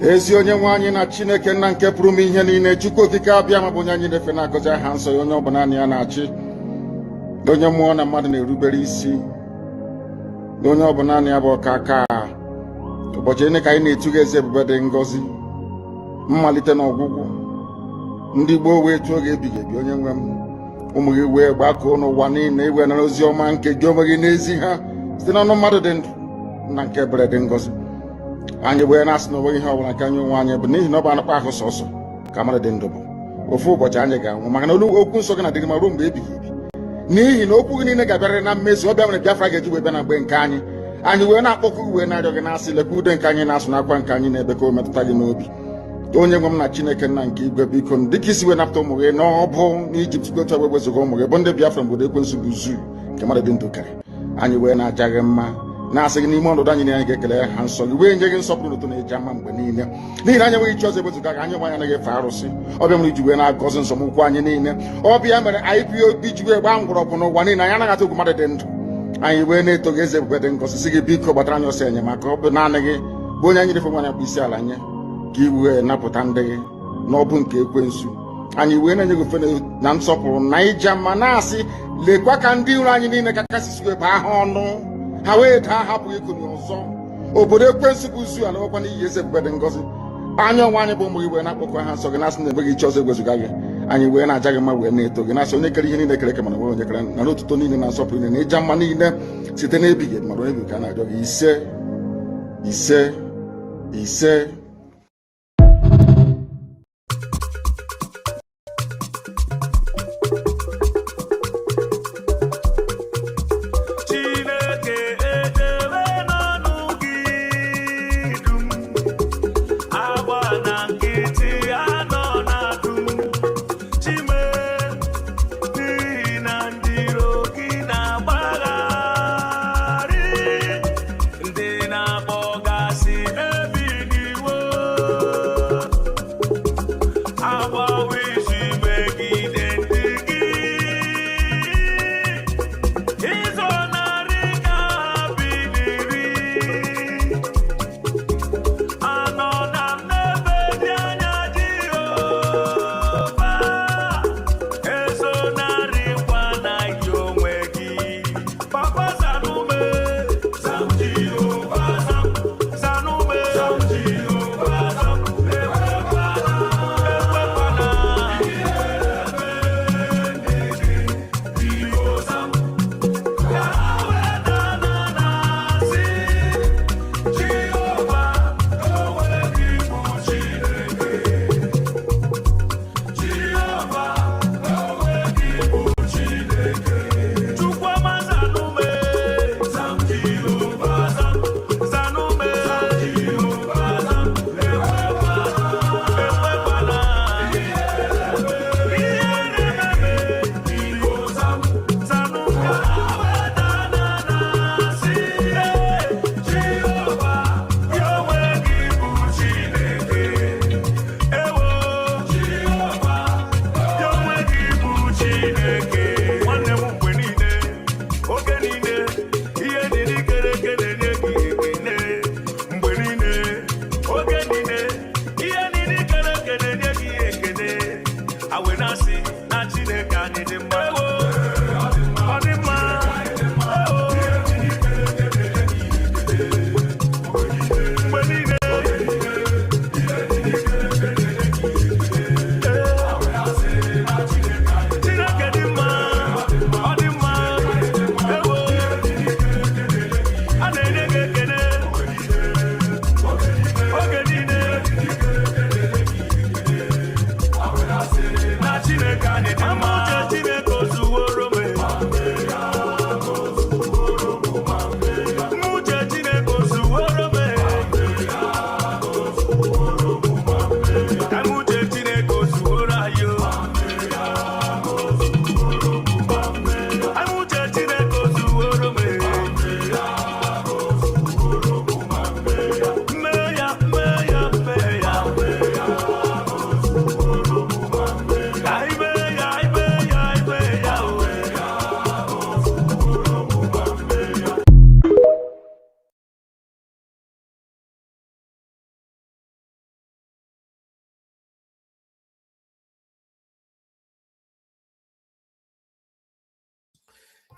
ezi onye nwe anyị na Chineke nna nke pụrụ m ihe niile, Chukwu okike abịa ma bụ onye anyị na-efe na-agọzi aha nsọ ya, onye ọ bụ naanị ya na-achị, onye mmụọ na mmadụ na-erubere isi, onye ọ bụ naanị ya bụ ọka aka. Ụbọchị ene ka anyị na-etugha eze ebube dị ngọzi, mmalite na ọgwụgwụ, ndị gboo wee tụọ oge ebighị ebi. Onye nwe m, ụmụ gị wee gbakọọ n'ụwa niile iwe nara ozi ọma nke gị onwe gị n'ezi ha site n'ọnụ mmadụ dị ndụ na nke ebere dị ngọzi. Anyị wee na-asị na onweghị ihe ọbụla nke anyị onwe anyị bụ n'ihi na ọ bụ anakpa ahụ sọsọ ka mmadụ dị ndụ bụ. Ofu ụbọchị anyị ga-anwụ, maka na okwu nsọ gị na-adịghị ma ruo mgbe ebighị ebi, n'ihi na okwu gị niile ga-abịarịrị na mmezu. Ọ bịa mere Biafra ga-eji wee bịa na mgbe nke anyị. Anyị wee na-akpọkụ gị wee na-arịọ gị na-asị, lekwa ude nke anyị na-asụ n'akwa nke anyị na-ebe ka o metụta gị n'obi. Onye nwe m na Chineke nna nke igwe, biko dịka isi wee napụta ụmụ gị n'ọbụ n'Ijipt gotu wee wezuga ụmụ gị bụ ndị Biafra mgbe ekwensu bụ zuru nke mmadụ dị ndụ karị. Anyị wee na-aja gị mma, na-asị gị n'ime ọnọdụ anyị anyị ga-ekele ha nsọ gị, wee nye gị nsọpụrụ n'ụtọ na-eji ama mgbe niile, n'ihi na anyị enweghị chi ọzọ ewezuga gị. Anyị nwe anyị anaghị efe arụsị. Ọbịa mere iji wee na-agọzi nsọmụkwụ anyị niile. Ọbịa mere IPOB ji wee gbaa mgbọrọgwụ n'ụwa niile. Anyị anaghị atụ egwu mmadụ dị ndụ. Anyị wee na-eto gị eze ebube dị ngọzi, sị gị biko gbatara anyị ọsọ enyemaka. Ọ bụ naanị gị bụ onye anyị na-efe nwanyị akpụ isi ala nye, ka i wee napụta ndị gị n'ọbụ nke ekwensu. Anyị wee na-enye gị ofe na nsọpụrụ na ija mma, na-asị lekwa ka ndị iro anyị niile ka kasị wee baa ha ọnụ, ha wee daa hapụ ikuni ọzọ. Obodo ekwensu bụ zu ala nwekwa n'ihi eze ebube dị ngọzi. Anya ọnwa anyị bụ ụmụ gị wee na-akpọkọ ha nsọ gị, na-asị na enweghị chi ọzọ egwezuga gị. Anyị wee na-aja gị mma wee na-eto gị, na-asị onye kere ihe niile kere mana nwere onye kere na n'otuto niile na nsọpụrụ niile na ịja mma niile site n'ebighị ebi mara onye bụ ka a na-arịọ gị. Ise ise ise. Ebi ni wo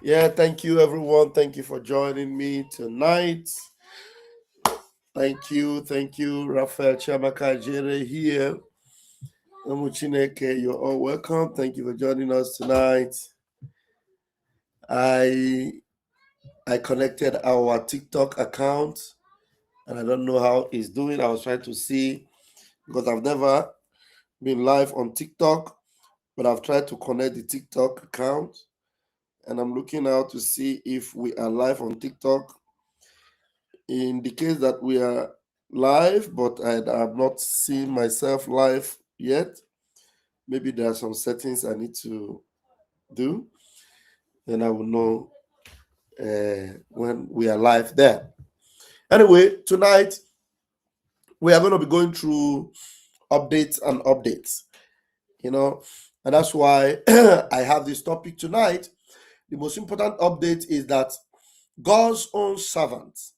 Yeah, thank you, everyone. Thank you for joining me tonight. Thank you, Raphael Chamaka Jere here. Omuchineke, you're all welcome. Thank you for joining us tonight. I connected our TikTok account, and I don't know how it's doing. I was trying to see because I've never been live on TikTok, but I've tried to connect the TikTok account, and I'm looking out to see if we are live on TikTok. In the case that we are live, but I have not seen myself live yet. Maybe there are some settings I need to do. Then I will know when we are live there. Anyway, tonight we are going to be going through updates and updates, and that's why I have this topic tonight. The most important update is that God's own servants,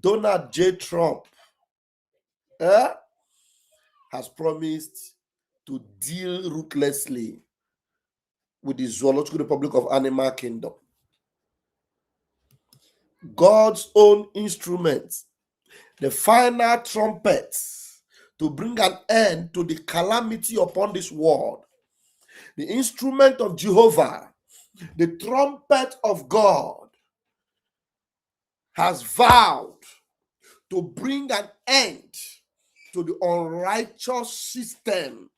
Donald J. Trump, has promised to deal ruthlessly with the Zoological Republic of Animal Kingdom. God's own instrument, the final trumpet to bring an end to the calamity upon this world. The instrument of Jehovah, the trumpet of God, has vowed to bring an end to the unrighteous system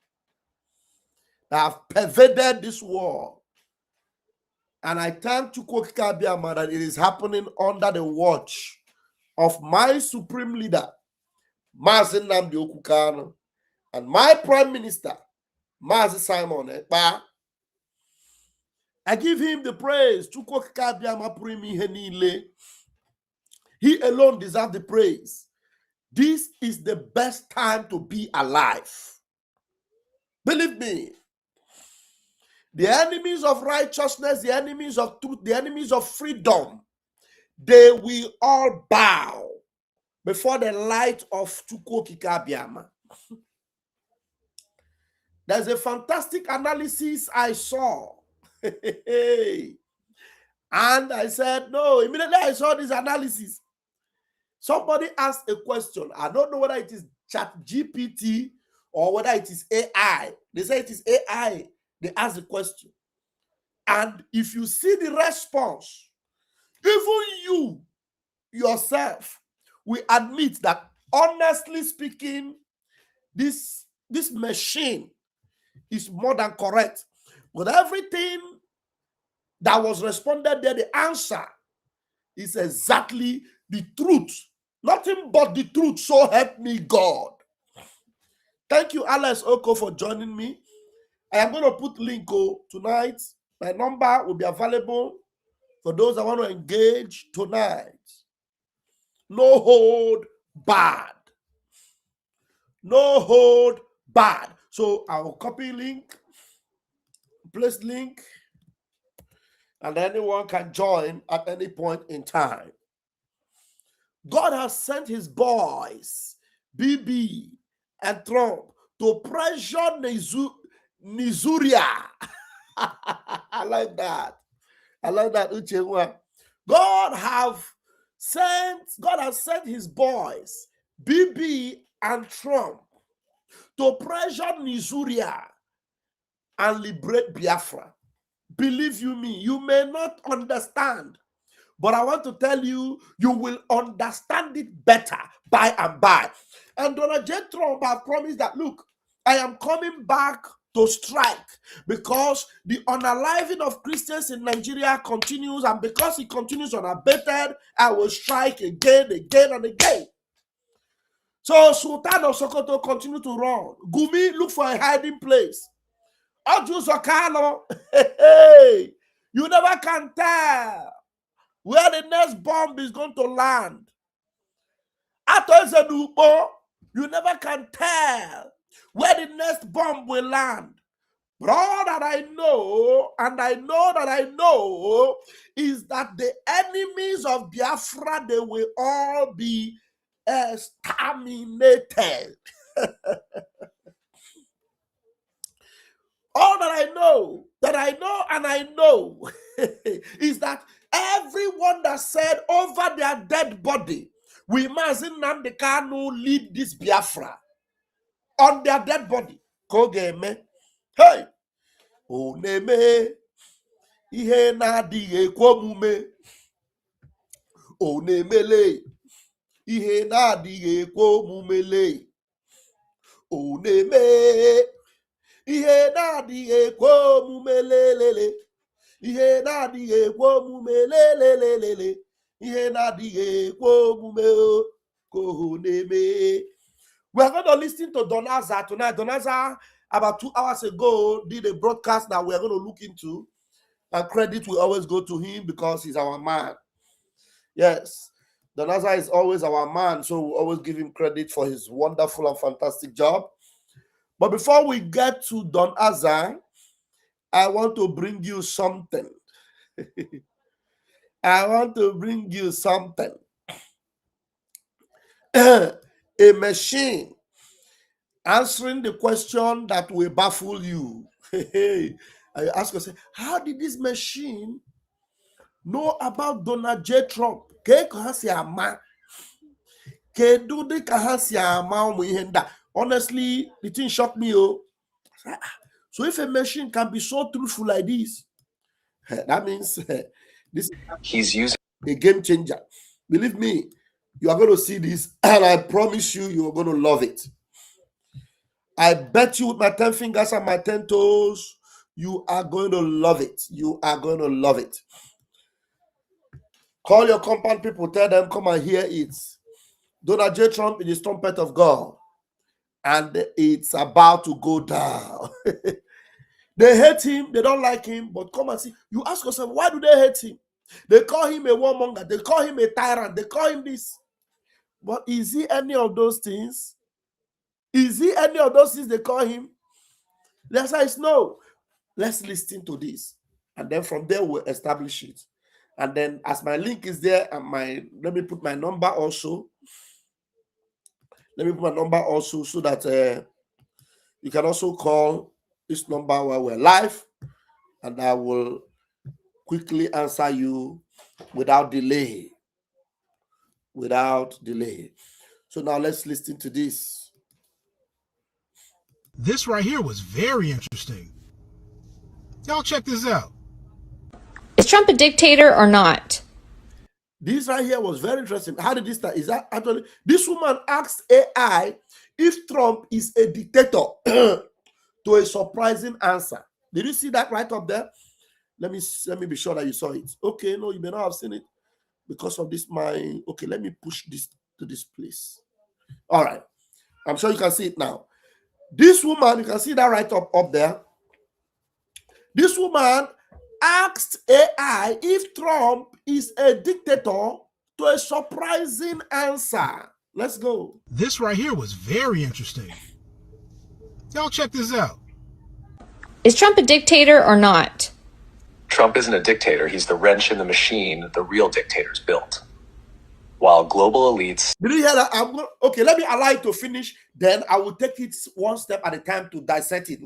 that have pervaded this world. And I thank Chukwuka Abiyama that it is happening under the watch of my supreme leader, Mazi Nnamdi Okukano, and my prime minister, Mazi Simon Ekpa. I give him the praise. Chukwuka Abiyama pụrụ ime ihe niile. He alone deserves the praise. This is the best time to be alive. Believe me, the enemies of righteousness, the enemies of truth, the enemies of freedom, they will all bow before the light of Chukwuka Abiyama. There's a fantastic analysis I saw. And I said, no, immediately I saw this analysis. Somebody asked a question. I don't know whether it is ChatGPT or whether it is AI. They say it is AI. They asked the question. And if you see the response, even you yourself will admit that, honestly speaking, this machine is more than correct. With everything that was responded there, the answer is exactly the truth. Nothing but the truth, so help me God. Thank you, Alex Oko, for joining me. I am going to put link tonight. My number will be available for those that want to engage tonight. No hold bad. No hold bad. So I will copy link, place link, and anyone can join at any point in time. God has sent his boys, BB and Trump, to pressure Nigeria. I like that. I like that, Uchenwa. God has sent his boys, BB and Trump, to pressure Nigeria and liberate Biafra. Believe you me, you may not understand, but I want to tell you, you will understand it better by and by. And Donald J. Trump has promised that, look, I am coming back to strike because the unaliving of Christians in Nigeria continues, and because it continues unabated, I will strike again and again. So Sultan of Sokoto continue to run. Gumi, look for a hiding place. Oju Sokano, hey, you never can tell where the next bomb is going to land. You never can tell where the next bomb will land. But all that I know, and I know that I know, is that the enemies of Biafra, they will all be exterminated. All that I know is that everyone that said over their dead body, we must Nnamdi Kanu lead this Biafra on their dead body. Kogeme, hey, oneme, ihe na-adịghị ekwe omume, onemele, ihe na-adịghị ekwe omumele, oneme, ihe na-adịghị ekwe omume lelele, ihe na-adịghị ekwe omume lelelelele, ihe na-adịghị ekwe omume koneme. We are going to listen to Donaza tonight. Donaza, about 2 hours ago, did a broadcast that we are going to look into. And credit will always go to him because he's our man. Yes, Donaza is always our man, so we always give him credit for his wonderful and fantastic job. But before we get to Donaza, I want to bring you something. I want to bring you something. A machine answering the question that will baffle you. I ask yourself, how did this machine know about Donald J. Trump? Honestly, the thing shocked me. So if a machine can be so truthful like this, that means this he's using a game changer. Believe me, you are going to see this, and I promise you, you are going to love it. I bet you with my 10 fingers and my 10 toes, you are going to love it. You are going to love it. Call your compound people, tell them, come and hear it. Donald J. Trump is the trumpet of God, and it's about to go down. They hate him, they don't like him, but come and see. You ask yourself, why do they hate him? They call him a warmonger, they call him a tyrant, they call him this. But is he any of those things? Is he any of those things they call him? The answer is no. Let's listen to this. And then from there, we'll establish it. And then as my link is there, and let me put my number also. Let me put my number also so that you can also call this number while we're live, and I will quickly answer you without delay. Without delay. So now let's listen to this. This right here was very interesting. Y'all check this out. Is Trump a dictator or not? This right here was very interesting. How did this start? Is that actually this woman asked AI if Trump is a dictator to a surprising answer. Did you see that right up there? Let me be sure that you saw it. Okay, no, you may not have seen it because of this. Okay, let me push this to this place. All right, I'm sure you can see it now. This woman, you can see that right up there. This woman asked AI if Trump is a dictator to a surprising answer. Let's go. This right here was very interesting. Y'all check this out. Is Trump a dictator or not? Trump isn't a dictator. He's the wrench in the machine the real dictators built. While global elites... Did you hear that? Okay, let me allow it to finish. Then I will take it one step at a time to dissect it.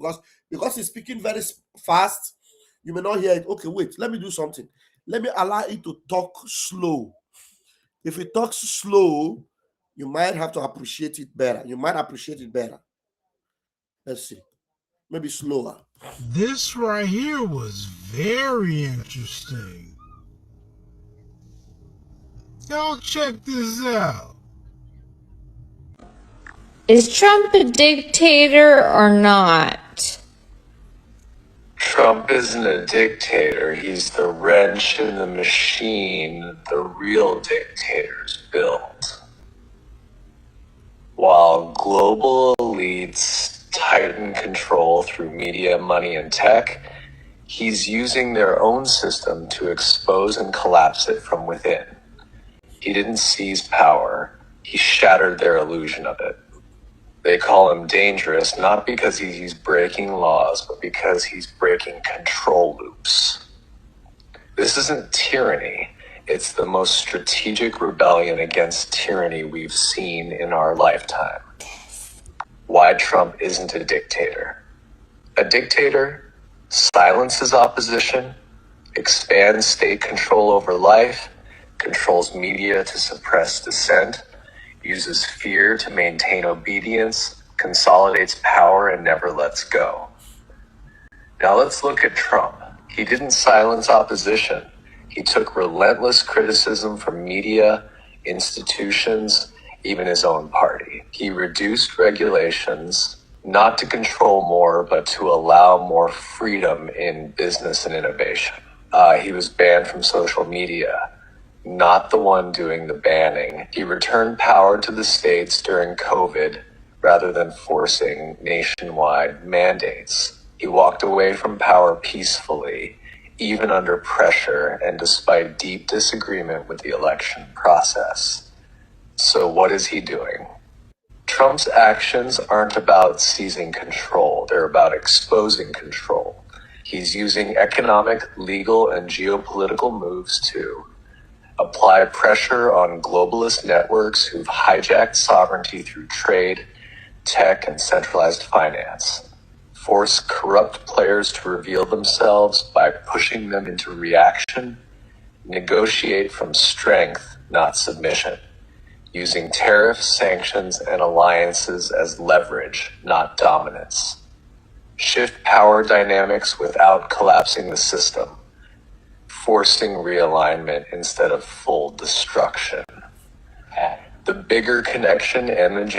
Because he's speaking very fast, you may not hear it. Okay, wait. Let me do something. Let me allow it to talk slow. If it talks slow, you might have to appreciate it better. You might appreciate it better. Let's see. Maybe slower. This right here was very interesting. Y'all check this out. Is Trump a dictator or not? Trump isn't a dictator. He's the wrench in the machine the real dictators built. While global elites tighten control through media, money, and tech, he's using their own system to expose and collapse it from within. He didn't seize power. He shattered their illusion of it. They call him dangerous, not because he's breaking laws, but because he's breaking control loops. This isn't tyranny. It's the most strategic rebellion against tyranny we've seen in our lifetime. Why Trump isn't a dictator. A dictator silences opposition, expands state control over life, controls media to suppress dissent, uses fear to maintain obedience, consolidates power, and never lets go. Now let's look at Trump. He didn't silence opposition. He took relentless criticism from media, institutions, even his own party. He reduced regulations, not to control more, but to allow more freedom in business and innovation. He was banned from social media, not the one doing the banning. He returned power to the states during COVID rather than forcing nationwide mandates. He walked away from power peacefully, even under pressure and despite deep disagreement with the election process. So what is he doing? Trump's actions aren't about seizing control. They're about exposing control. He's using economic, legal, and geopolitical moves to apply pressure on globalist networks who've hijacked sovereignty through trade, tech, and centralized finance. Force corrupt players to reveal themselves by pushing them into reaction. Negotiate from strength, not submission. Using tariffs, sanctions, and alliances as leverage, not dominance. Shift power dynamics without collapsing the system. Forcing realignment instead of full destruction. The bigger connection and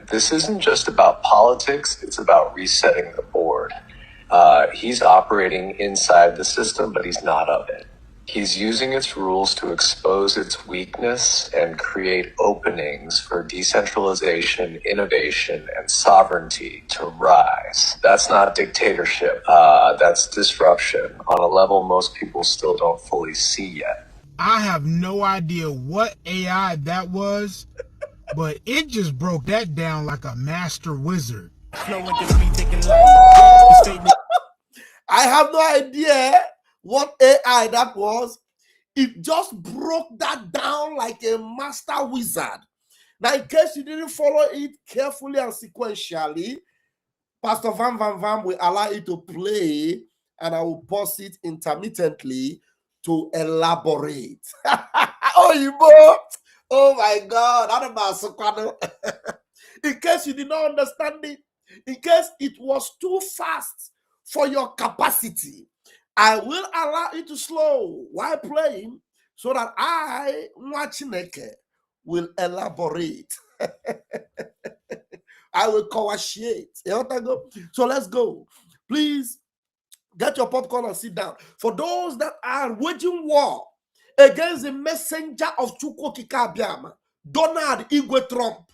this isn't just about politics, it's about resetting the board. He's operating inside the system, but he's not of it. He's using its rules to expose its weakness and create openings for decentralization, innovation, and sovereignty to rise. That's not dictatorship. That's disruption on a level most people still don't fully see yet. I have no idea what AI that was, but it just broke that down like a master wizard. I have no idea what AI that was. It just broke that down like a master wizard. Now, in case you didn't follow it carefully and sequentially, Pastor Van will allow it to play, and I will pause it intermittently to elaborate. Oh, you both! Oh my God! In case you did not understand it, in case it was too fast for your capacity, I will allow it to slow while playing so that I, Mwachineke, will elaborate. I will coagulate. So let's go. Please get your popcorn and sit down. For those that are waging war against the messenger of Chukwokika Abiyama, Donald Igwe Trump,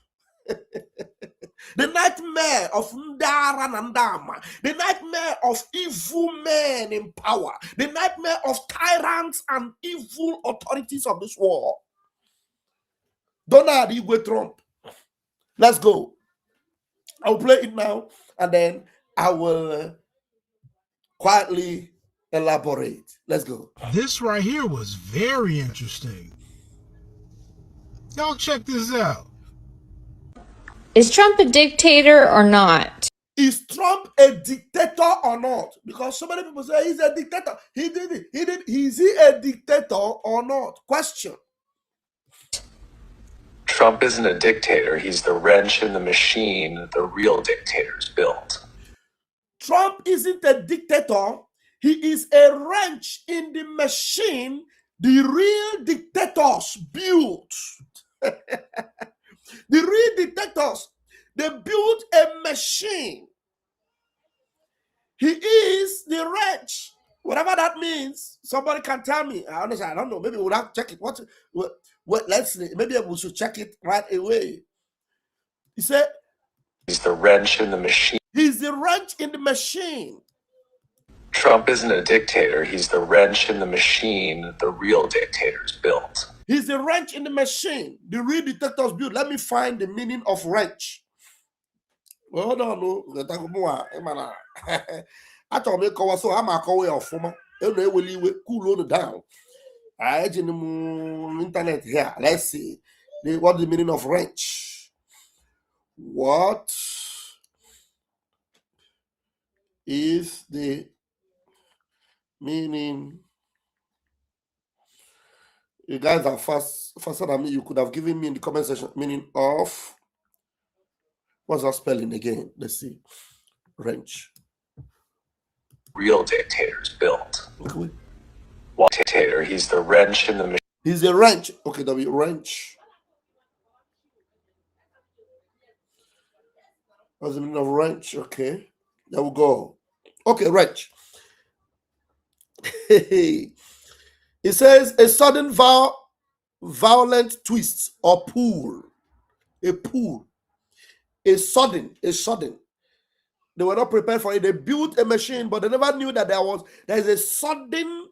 the nightmare of Ndara Nandama, the nightmare of evil men in power, the nightmare of tyrants and evil authorities of this world. Donald Igwe Trump. Let's go. I'll play it now, and then I will quietly elaborate. Let's go. This right here was very interesting. Y'all check this out. Is Trump a dictator or not? Is Trump a dictator or not? Because so many people say he's a dictator. He did it. Is he a dictator or not? Question. Trump isn't a dictator. He's the wrench in the machine the real dictators built. Trump isn't a dictator. He is a wrench in the machine the real dictators built. The real dictators, they built a machine. He is the wrench. Whatever that means, somebody can tell me. Honestly, I don't know. Maybe we'll have to check it. What let's see. Maybe we should check it right away. He said, he's the wrench in the machine. He's the wrench in the machine. Trump isn't a dictator. He's the wrench in the machine the real dictators built. He's the wrench in the machine the real dictators built. Let me find the meaning of wrench. Well, hold on, no. I told me, so I'm a call of former. Will cool on down. I in the internet here. Let's see what the meaning of wrench. What is the meaning. You guys are faster than me. You could have given me in the comment section meaning of. What's that spelling again? Let's see. Wrench. Real dictators built. Okay. While dictator, he's the wrench in the machine. He's a wrench. Okay, that'll be wrench. What's the meaning of wrench? Okay. There we go. Okay, wrench. It says a sudden violent twist or pull. A pull. A sudden. They were not prepared for it. They built a machine, but they never knew that there is a sudden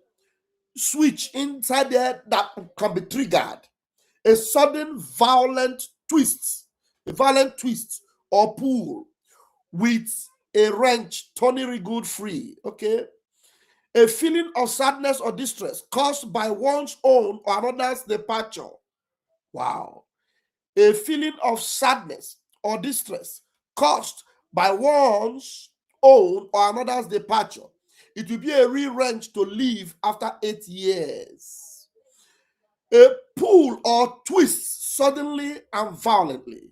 switch inside there that can be triggered. A sudden violent twist or pull with a wrench, turning good free. Okay. A feeling of sadness or distress caused by one's own or another's departure. Wow. A feeling of sadness or distress caused by one's own or another's departure. It will be a real wrench to leave after 8 years. A pull or twist suddenly and violently.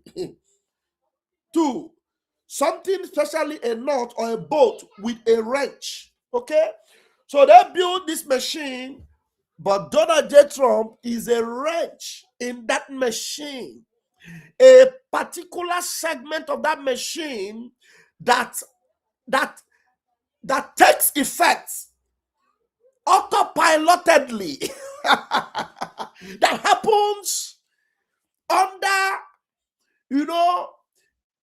2, something, especially a knot or a bolt with a wrench. Okay? So they built this machine, but Donald J. Trump is a wrench in that machine. A particular segment of that machine that takes effect autopilotedly. That happens under,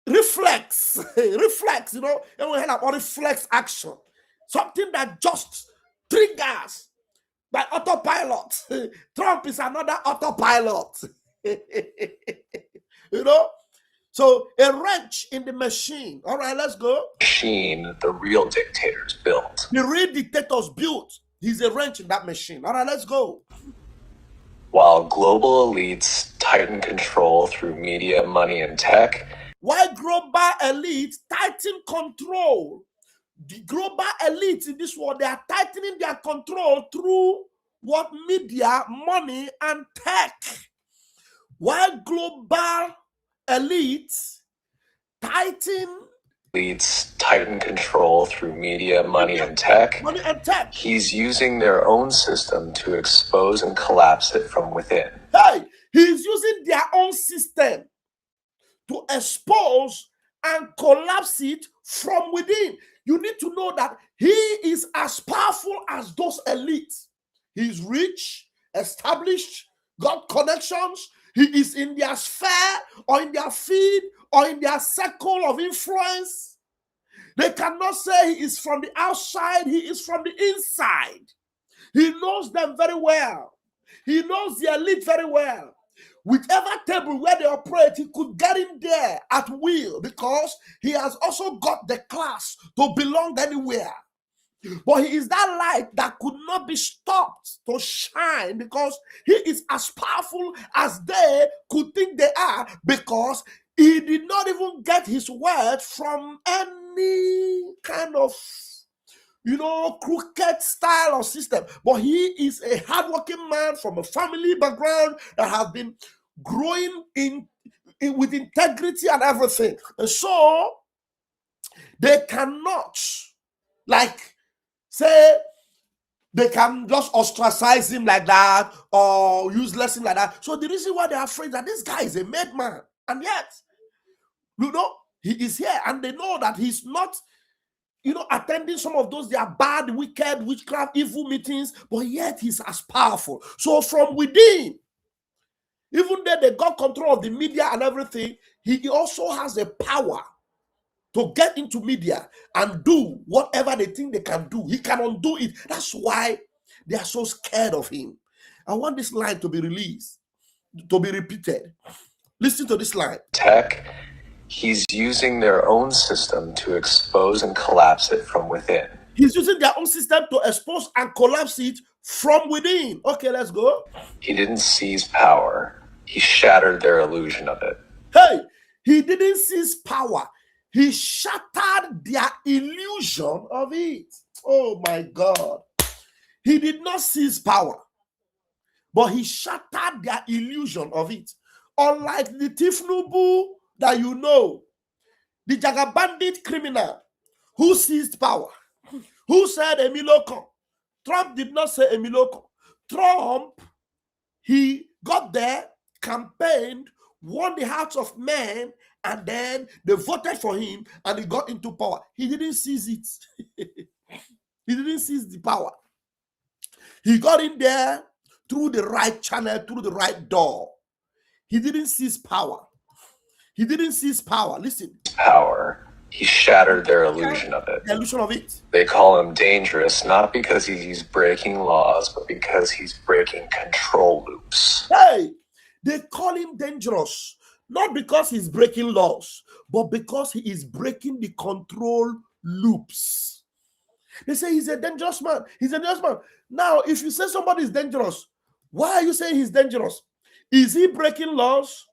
reflex, and we have reflex action. Something that just triggers by autopilot. Trump is another autopilot. So a wrench in the machine. All right, let's go. Machine the real dictators built. The real dictators built. He's a wrench in that machine. All right, let's go. While global elites tighten control through media, money, and tech. While global elites tighten control. The global elites in this world, they are tightening their control through what? Media, money, and tech. While global elites tighten control through media, money, and tech. He's using their own system to expose and collapse it from within. Hey, he's using their own system to expose and collapse it from within. You need to know that he is as powerful as those elites. He's rich, established, got connections. He is in their sphere or in their feed or in their circle of influence. They cannot say he is from the outside. He is from the inside. He knows them very well. He knows the elite very well. Whichever table where they operate, he could get in there at will because he has also got the class to belong anywhere. But he is that light that could not be stopped to shine because he is as powerful as they could think they are, because he did not even get his word from any kind of crooked style or system. But he is a hardworking man from a family background that has been growing with integrity and everything. And so they cannot, say they can just ostracize him like that or useless him like that. So the reason why they're afraid that this guy is a mad man, and yet, he is here, and they know that he's not, attending some of those, they are bad, wicked, witchcraft, evil meetings, but yet he's as powerful. So from within, even though they got control of the media and everything, he also has the power to get into media and do whatever they think they can do. He can undo it. That's why they are so scared of him. I want this line to be released, to be repeated. Listen to this line. Tech, he's using their own system to expose and collapse it from within. He's using their own system to expose and collapse it from within. Okay, let's go. He didn't seize power. He shattered their illusion of it. Hey, he didn't seize power. He shattered their illusion of it. Oh my God. He did not seize power, but he shattered their illusion of it. Unlike the Tifnubu that you know, the Jagabandit criminal who seized power, who said Emiloko. Trump did not say Emiloko. Trump, he got there, campaigned, won the hearts of men, and then they voted for him and he got into power. He didn't seize it. He didn't seize the power. He got in there through the right channel, through the right door. He didn't seize power. He didn't seize power. Listen. Power. He shattered their illusion of it. The illusion of it. They call him dangerous, not because he's breaking laws, but because he's breaking control loops. Hey, they call him dangerous, not because he's breaking laws, but because he is breaking the control loops. They say he's a dangerous man. He's a dangerous man. Now, if you say somebody is dangerous, why are you saying he's dangerous? Is he breaking laws?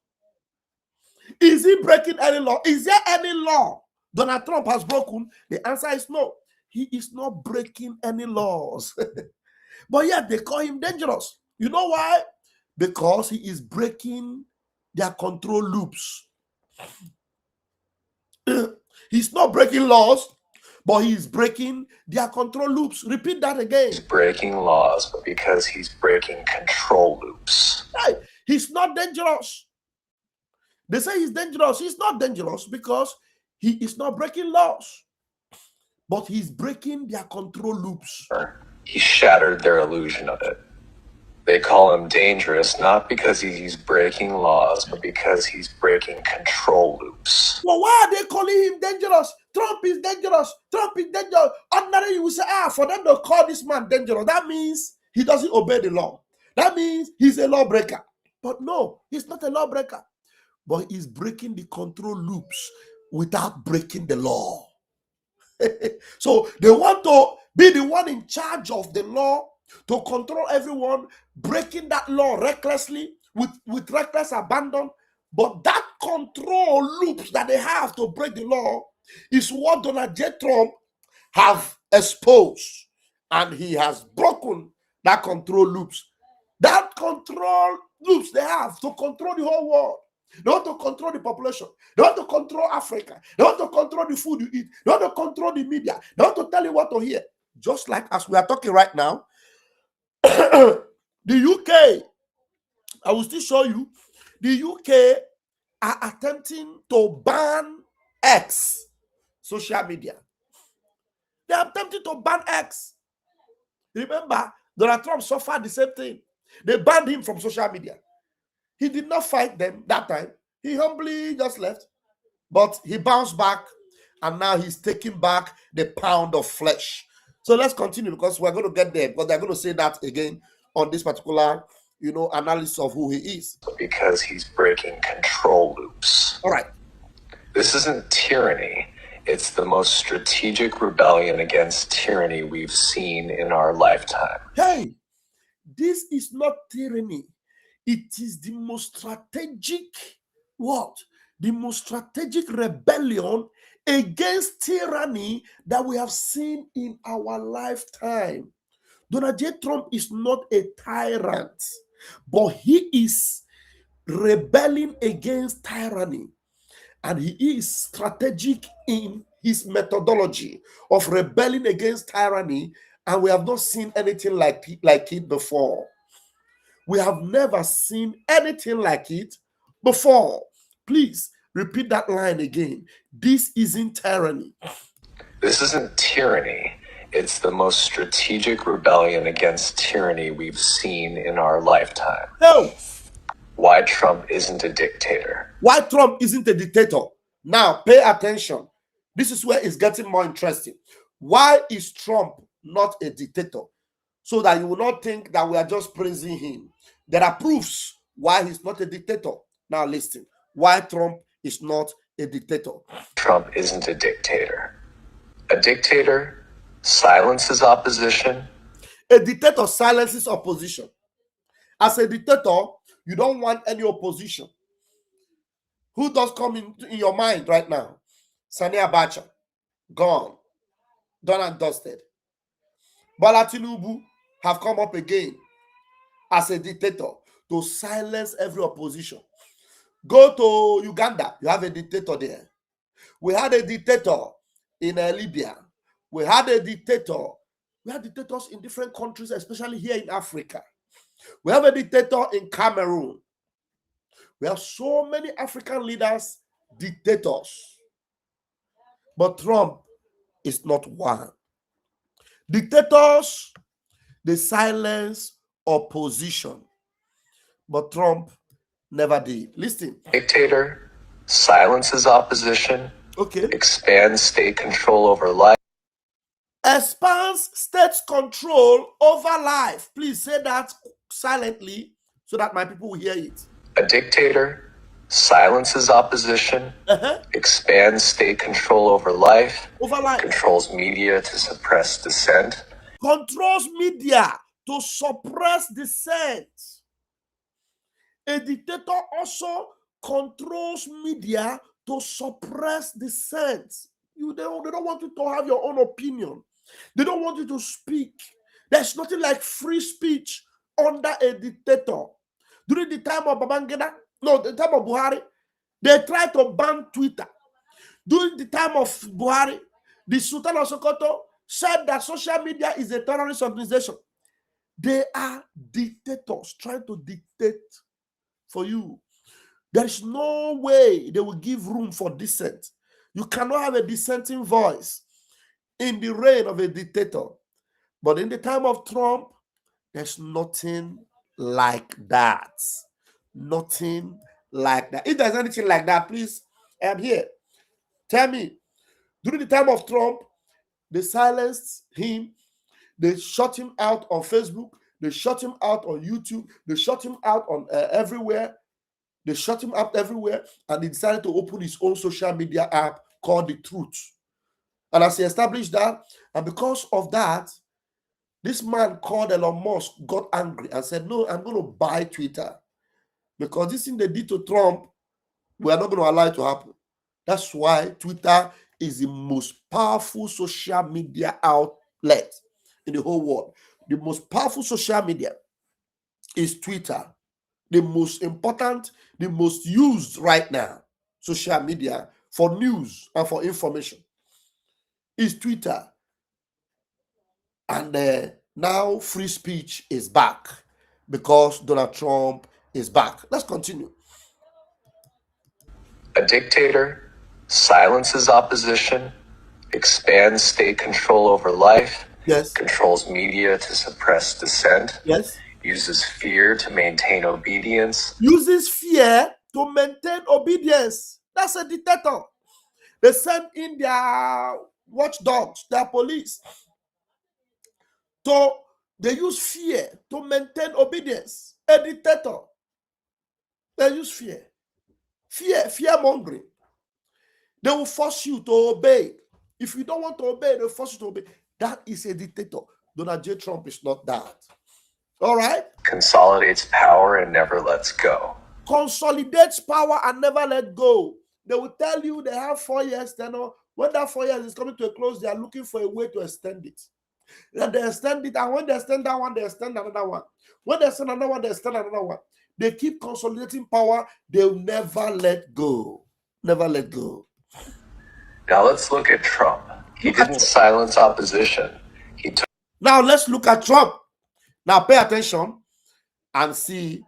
Is he breaking any law? Is there any law Donald Trump has broken? The answer is no. He is not breaking any laws. But yet they call him dangerous. You know why? Because he is breaking their control loops. He's not breaking laws, but he is breaking their control loops. Repeat that again. He's breaking laws, but because he's breaking control loops. Right. He's not dangerous. They say he's dangerous. He's not dangerous because he is not breaking laws, but he's breaking their control loops. He shattered their illusion of it. They call him dangerous, not because he's breaking laws, but because he's breaking control loops. Well, why are they calling him dangerous? Trump is dangerous. Trump is dangerous. Ordinarily, you will say, for them to call this man dangerous, that means he doesn't obey the law. That means he's a lawbreaker. But no, he's not a lawbreaker. But he's breaking the control loops without breaking the law. So they want to be the one in charge of the law, to control everyone, breaking that law recklessly, with reckless abandon. But that control loops that they have to break the law is what Donald J. Trump have exposed. And he has broken that control loops. That control loops they have to control the whole world. They want to control the population. They want to control Africa. They want to control the food you eat. They want to control the media. They want to tell you what to hear. Just like as we are talking right now, the UK, I will still show you, the UK are attempting to ban X, social media. They are attempting to ban X. Remember, Donald Trump suffered the same thing. They banned him from social media. He did not fight them that time. He humbly just left. But he bounced back, and now he's taking back the pound of flesh. So let's continue, because we're going to get there, because they're going to say that again on this particular, analysis of who he is. Because he's breaking control loops. All right. This isn't tyranny. It's the most strategic rebellion against tyranny we've seen in our lifetime. Hey, this is not tyranny. It is the most strategic, what? The most strategic rebellion against tyranny that we have seen in our lifetime. Donald J. Trump is not a tyrant, but he is rebelling against tyranny. And he is strategic in his methodology of rebelling against tyranny, and we have not seen anything like it before. We have never seen anything like it before. Please repeat that line again. This isn't tyranny. This isn't tyranny. It's the most strategic rebellion against tyranny we've seen in our lifetime. No. Why Trump isn't a dictator. Why Trump isn't a dictator. Now, pay attention. This is where it's getting more interesting. Why is Trump not a dictator? So that you will not think that we are just praising him. There are proofs why he's not a dictator. Now listen. Why Trump is not a dictator. Trump isn't a dictator. A dictator silences opposition. A dictator silences opposition. As a dictator, you don't want any opposition. Who does come in your mind right now? Sani Abacha, gone, done and dusted. Bola Tinubu have come up again as a dictator to silence every opposition. Go to Uganda, you have a dictator there. We had a dictator in Libya. We had a dictator. We have dictators in different countries, especially here in Africa. We have a dictator in Cameroon. We have so many African leaders, dictators. But Trump is not one. Dictators, they silence opposition. But Trump never did. Listen. Dictator silences opposition, Okay. expands state control over life. Expands state control over life. Please say that silently so that my people will hear it. A dictator silences opposition, expands state control over life, controls media to suppress dissent. Controls media to suppress dissent. A dictator also controls media to suppress dissent. They don't want you to have your own opinion. They don't want you to speak. There's nothing like free speech under a dictator. During the time of Babangida, the time of Buhari, they tried to ban Twitter. During the time of Buhari, the Sultan of Sokoto said that social media is a terrorist organization. They are dictators trying to dictate for you. There is no way they will give room for dissent. You cannot have a dissenting voice in the reign of a dictator. But in the time of Trump, there's nothing like that. Nothing like that. If there's anything like that, please, I'm here. Tell me. During the time of Trump, they silenced him. They shut him out on Facebook. They shut him out on YouTube. They shut him out on everywhere. They shut him up everywhere, and he decided to open his own social media app called The Truth. And as he established that, and because of that, this man called Elon Musk got angry and said, no, I'm going to buy Twitter. Because this thing they did to Trump, we are not going to allow it to happen. That's why Twitter is the most powerful social media outlet in the whole world. The most powerful social media is Twitter. The most important, the most used right now, social media for news and for information is Twitter. And now free speech is back because Donald Trump is back. Let's continue. A dictator silences opposition, expands state control over life, controls media to suppress dissent, uses fear to maintain obedience. Uses fear to maintain obedience. That's a dictator. They send in their watchdogs, their police. So they use fear to maintain obedience. A dictator. They use fear. Fear-mongering. They will force you to obey. If you don't want to obey, they'll force you to obey. That is a dictator. Donald J. Trump is not that. All right? Consolidates power and never lets go. Consolidates power and never let go. They will tell you they have 4 years. Then when that 4 years is coming to a close, they are looking for a way to extend it. Then they extend it, and when they extend that one, they extend another one. When they extend another one, they extend another one. They keep consolidating power. They'll never let go. Never let go. Now let's look at Trump. He didn't silence opposition. Now let's look at Trump. Now pay attention and see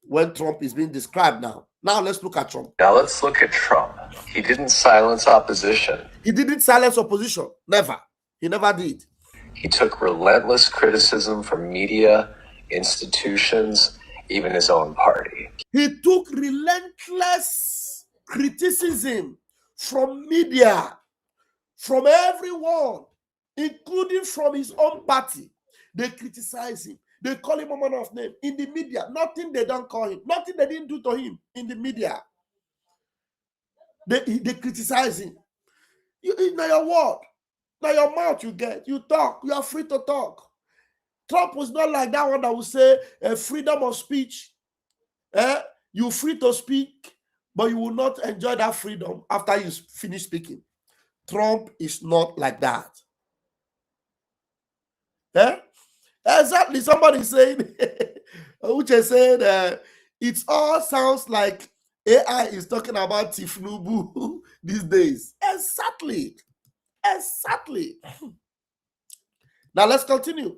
when Trump is being described now. Now let's look at Trump. Now let's look at Trump. He didn't silence opposition. He didn't silence opposition. Never. He never did. He took relentless criticism from media, institutions, even his own party. He took relentless criticism from media, from everyone, including from his own party. They criticize him. They call him a man of name in the media. Nothing they don't call him. Nothing they didn't do to him in the media. They criticize him. Now your word, now your mouth you get. You talk. You are free to talk. Trump was not like that one that would say freedom of speech. You're free to speak, but you will not enjoy that freedom after you finish speaking. Trump is not like that. Eh? Exactly. Somebody saying, Uche said, it all sounds like AI is talking about Tifnubu these days. Exactly. Exactly. Now let's continue.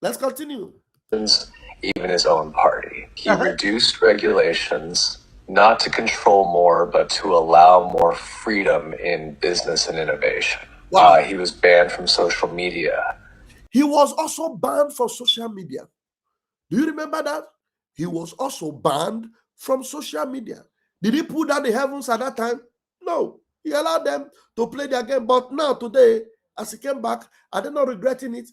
Let's continue. Even his own party. He reduced regulations not to control more, but to allow more freedom in business and innovation. Wow. He was banned from social media. He was also banned from social media. Do you remember that? He was also banned from social media. Did he pull down the heavens at that time? No. He allowed them to play their game. But now, today, as he came back, are they not regretting it?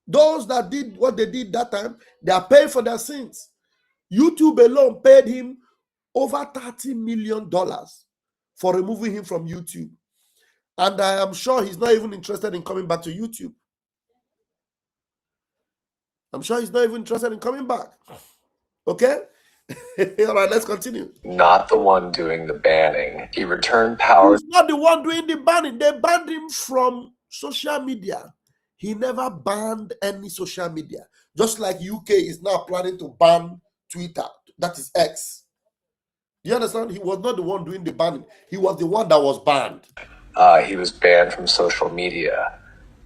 Those that did what they did that time, they are paying for their sins. YouTube alone paid him over $30 million for removing him from YouTube. And I am sure he's not even interested in coming back to YouTube. I'm sure he's not even interested in coming back. Okay? All right, let's continue. Not the one doing the banning. He returned power. He's not the one doing the banning. They banned him from social media. He never banned any social media. Just like UK is now planning to ban Twitter. That is X. Do you understand? He was not the one doing the banning. He was the one that was banned. He was banned from social media.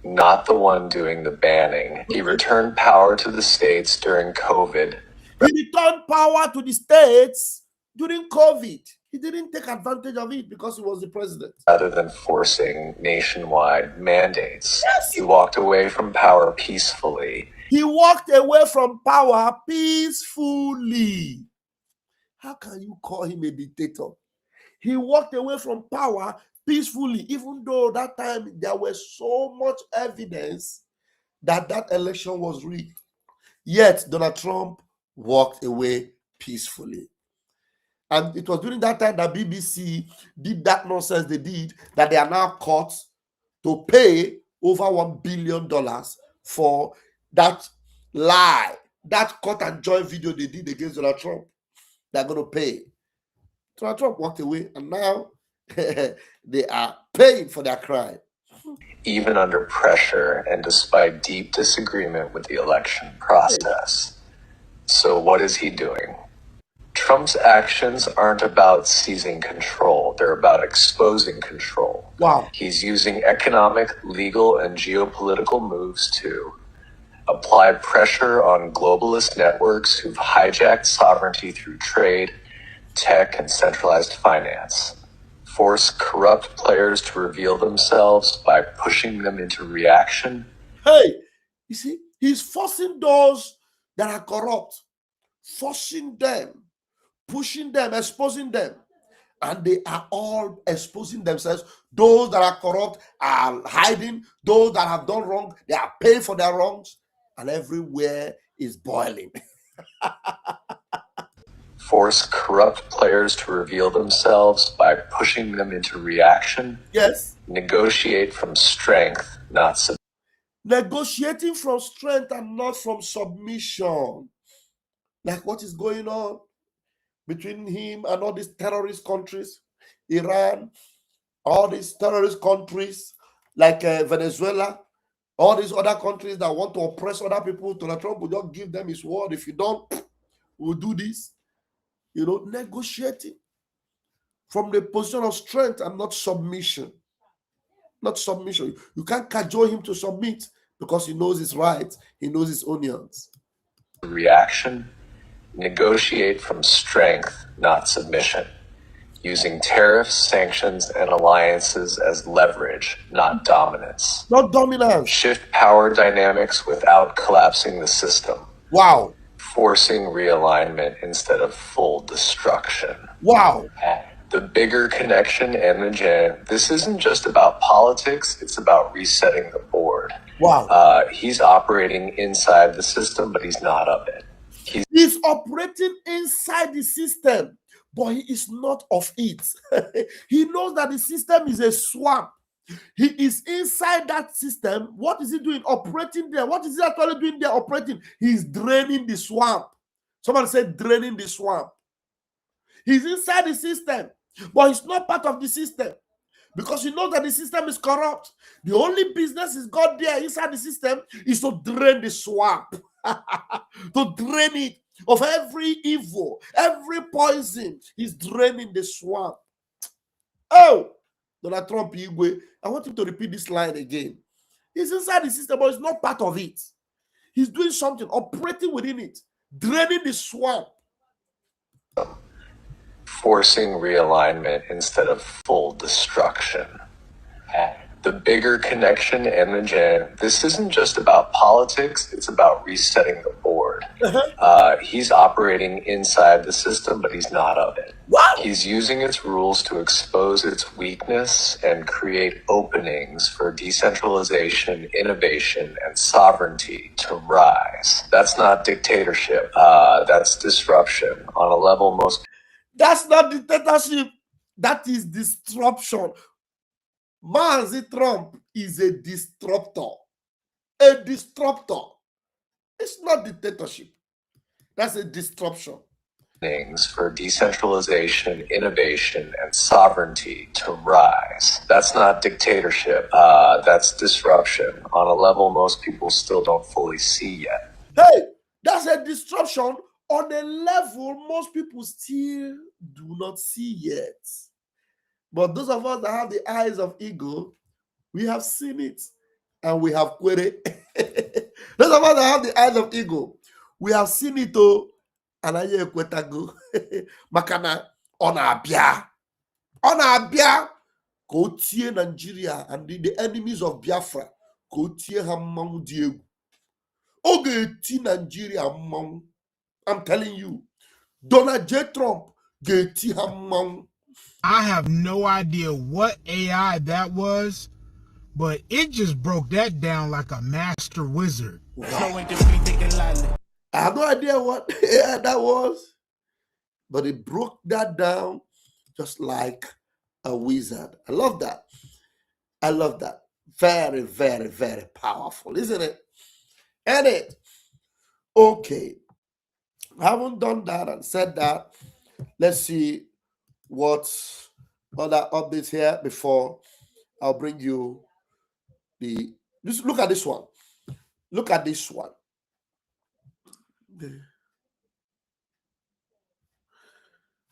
Not the one doing the banning. He returned power to the states during COVID. He returned power to the states during COVID. He didn't take advantage of it because he was the president. Rather than forcing nationwide mandates. Yes. He walked away from power peacefully. He walked away from power peacefully. How can you call him a dictator? He walked away from power peacefully, even though that time there was so much evidence that that election was rigged. Yet Donald Trump walked away peacefully. And it was during that time that BBC did that nonsense they did, that they are now caught to pay over $1 billion for that lie, that cut and join video they did against Donald Trump. They're going to pay. Donald Trump walked away, and now they are paying for their crime. Even under pressure and despite deep disagreement with the election process. So what is he doing? Trump's actions aren't about seizing control. They're about exposing control. Wow. He's using economic, legal, and geopolitical moves to apply pressure on globalist networks who've hijacked sovereignty through trade, tech, and centralized finance. Force corrupt players to reveal themselves by pushing them into reaction. Hey, you see, he's forcing those that are corrupt, forcing them, pushing them, exposing them. And they are all exposing themselves. Those that are corrupt are hiding. Those that have done wrong, they are paying for their wrongs. And everywhere is boiling. Force corrupt players to reveal themselves by pushing them into reaction. Yes. Negotiate from strength, not submission. Negotiating from strength and not from submission. Like what is going on between him and all these terrorist countries, Iran, all these terrorist countries like Venezuela, all these other countries that want to oppress other people. Donald Trump will just give them his word. If you don't, we'll do this. You know, negotiating from the position of strength and not submission. Not submission. You can't cajole him to submit because he knows his rights. He knows his onions. Reaction. Negotiate from strength, not submission. Using tariffs, sanctions, and alliances as leverage, not dominance. Not dominance. Shift power dynamics without collapsing the system. Wow. Forcing realignment instead of full destruction. Wow. The bigger connection and agenda. This isn't just about politics, it's about resetting the board. Wow. He's operating inside the system, but he's not of it. He's operating inside the system, but he is not of it. He knows that the system is a swamp. He is inside that system. What is he doing? Operating there. What is he actually doing there? Operating. He's draining the swamp. Somebody said draining the swamp. He's inside the system, but he's not part of the system. because you know that the system is corrupt. The only business is got there inside the system is to drain the swamp, to drain it of every evil, every poison. He's draining the swamp. Oh, Donald Trump, I want him to repeat this line again. He's inside the system, but he's not part of it. He's doing something, operating within it, draining the swamp. Forcing realignment instead of full destruction. The bigger connection and agenda. This isn't just about politics, it's about resetting the board. He's operating inside the system, but he's not of it. What? He's using its rules to expose its weakness and create openings for decentralization, innovation, and sovereignty to rise. That's not dictatorship. That's disruption on a level most... That's not dictatorship. That is disruption. Mazi Trump is a disruptor. A disruptor. It's not dictatorship. That's a disruption. Things for decentralization, innovation, and sovereignty to rise. That's not dictatorship. That's disruption on a level most people still don't fully see yet. Hey, that's a disruption on a level most people still do not see yet. But those of us that have the eyes of eagle, we have seen it and we have queried. Those of us that have the eyes of eagle, we have seen it all. And I hear Kwetago. Makana on Abia. On Abia. Go tie Nigeria and the enemies of Biafra. Go tie Hamang Diego. Oge ti Nigeria Mang. I'm telling you. Donald J. Trump. Ge ti Hamang. I have no idea what AI that was, but it just broke that down like a master wizard. Wow. I have no idea what AI that was, but it broke that down just like a wizard. I love that. I love that. Very, very, very powerful, isn't it? And it. Okay. I haven't done that and said that. Let's see what other updates here before I'll bring you the... Just look at this one. Look at this one.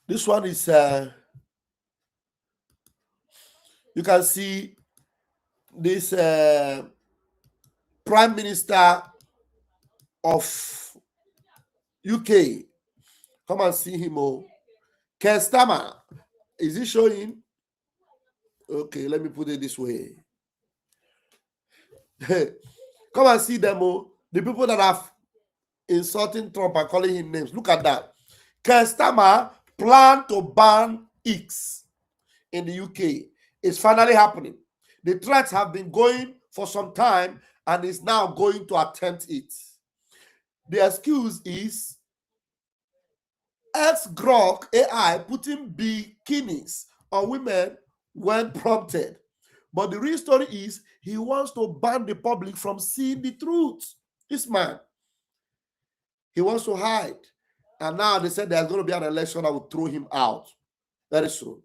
This one is you can see this Prime Minister of UK. Come and see him. Oh, Keir Starmer. Is he showing? Okay, let me put it this way. Come and see them. Oh, the people that have insulting Trump and calling him names. Look at that. Keir Starmer plan to ban X in the UK. It's finally happening. The threats have been going for some time and is now going to attempt it. The excuse is ex-Grok AI putting bikinis on women when prompted. But the real story is he wants to ban the public from seeing the truth. This man, he wants to hide. And now they said there's going to be an election that will throw him out very soon.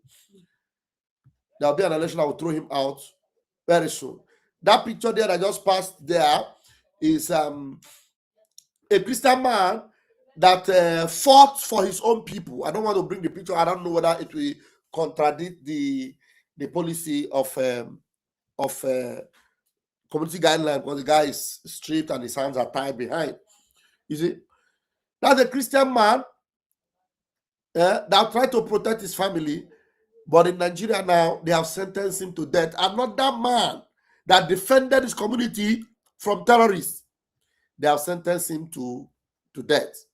There'll be an election that will throw him out very soon. That picture there that just passed there is a Christian man that fought for his own people. I don't want to bring the picture. I don't know whether it will contradict the policy of community guideline, because the guy is stripped and his hands are tied behind. You see, that's a Christian man that tried to protect his family, but in Nigeria now they have sentenced him to death. Another man that defended his community from terrorists, they have sentenced him to death.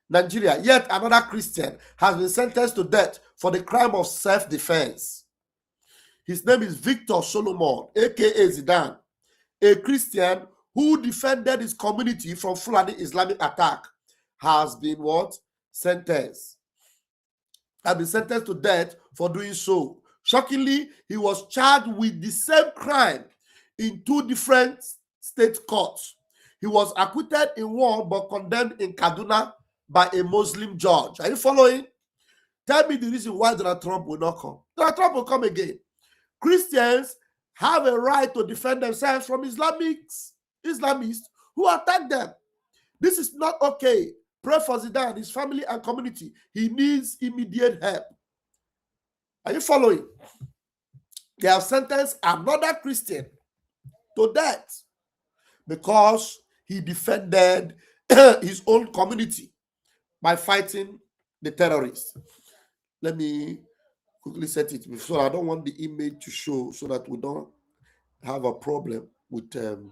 Nigeria, yet another Christian has been sentenced to death for the crime of self-defense. His name is Victor Solomon, aka Zidane, a Christian who defended his community from Fulani Islamic attack, has been what? Sentenced. Has been sentenced to death for doing so. Shockingly, he was charged with the same crime in two different state courts. He was acquitted in one but condemned in Kaduna by a Muslim judge. Are you following? Tell me the reason why Donald Trump will not come. Donald Trump will come again. Christians have a right to defend themselves from Islamists who attack them. This is not okay. Pray for Zidane, his family and community. He needs immediate help. Are you following? They have sentenced another Christian to death because he defended his own community by fighting the terrorists. Let me quickly set it so I don't want the image to show so that we don't have a problem with the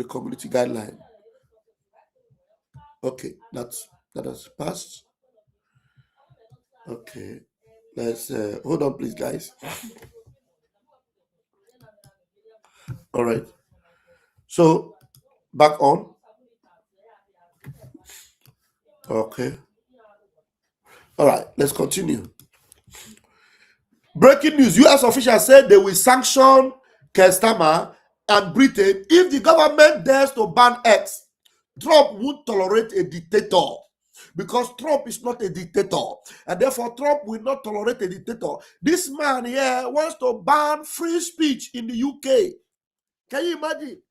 community guideline. Okay, that has passed. Okay, let's hold on, please, guys. All right, so back on. Okay, all right, let's continue. Breaking news: U.S. officials said they will sanction Keir Starmer and Britain if the government dares to ban X. Trump won't tolerate a dictator because Trump is not a dictator, and therefore Trump will not tolerate a dictator. This man here wants to ban free speech in the UK. Can you imagine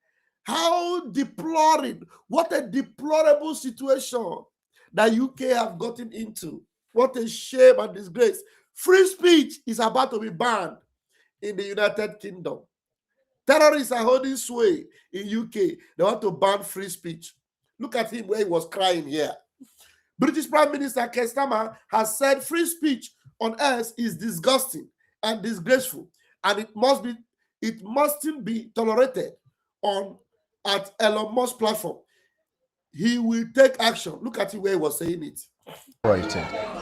how deploring, what a deplorable situation that UK have gotten into? What a shame and disgrace. Free speech is about to be banned in the United Kingdom. Terrorists are holding sway in UK. They want to ban free speech. Look at him where he was crying here. British Prime Minister Keir Starmer has said free speech on Earth is disgusting and disgraceful, and it mustn't be tolerated at Elon Musk's platform. He will take action. Look at him where he was saying it.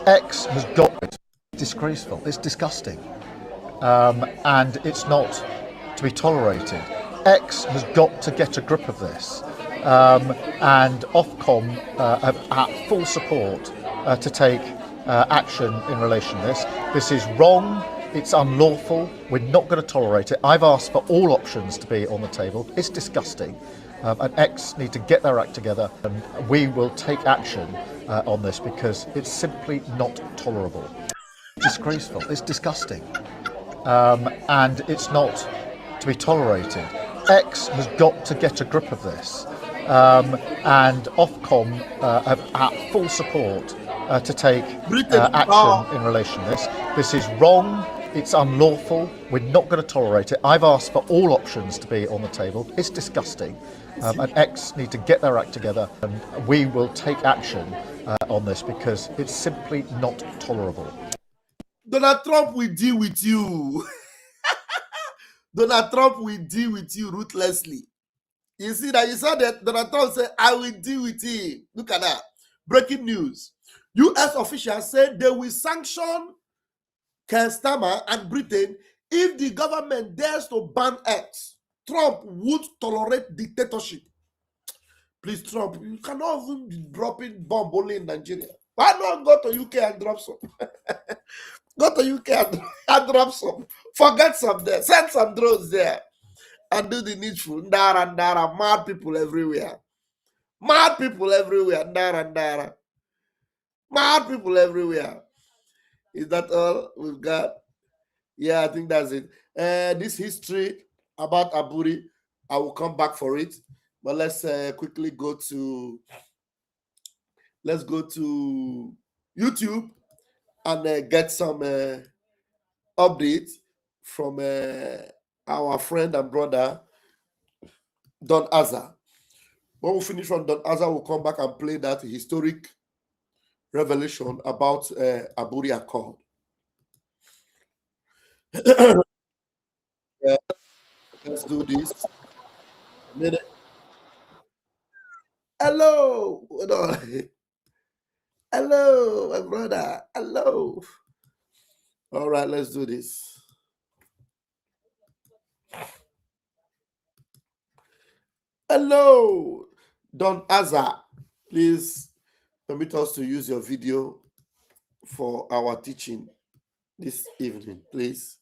X has got it. It's disgraceful. It's disgusting, and it's not to be tolerated. X has got to get a grip of this. And Ofcom have had full support to take action in relation to this. This is wrong, it's unlawful, we're not going to tolerate it. I've asked for all options to be on the table. It's disgusting, and X need to get their act together, and we will take action on this because it's simply not tolerable. It's disgraceful, it's disgusting, and it's not to be tolerated. X has got to get a grip of this. And Ofcom have had full support to take action in relation to this. This is wrong, it's unlawful, we're not going to tolerate it. I've asked for all options to be on the table. It's disgusting, and X need to get their act together, and we will take action on this because it's simply not tolerable. Donald Trump will deal with you. Donald Trump will deal with you ruthlessly. You see that? You saw that Donald Trump said, I will deal with him. Look at that. Breaking news. U.S. officials said they will sanction Keir Starmer and Britain if the government dares to ban X. Trump would tolerate dictatorship. Please, Trump, you cannot even be dropping bomb only in Nigeria. Why not go to UK and drop some? Go to UK and drop some. Forget some there. Send some drones there. And do the needful. Ndara, ndara, mad people everywhere. Mad people everywhere. Ndara, ndara. Mad people everywhere. Is that all we've got? Yeah, I think that's it. This history about Aburi, I will come back for it. But let's quickly go to YouTube and get some updates from our friend and brother Don Azza. When we finish from Don Azza, we'll come back and play that historic revelation about Aburi Accord. Let's do this. A minute. Hello. Hold on. Hello, my brother. Hello. All right, let's do this. Hello, Don Azza. Please permit us to use your video for our teaching this evening. Please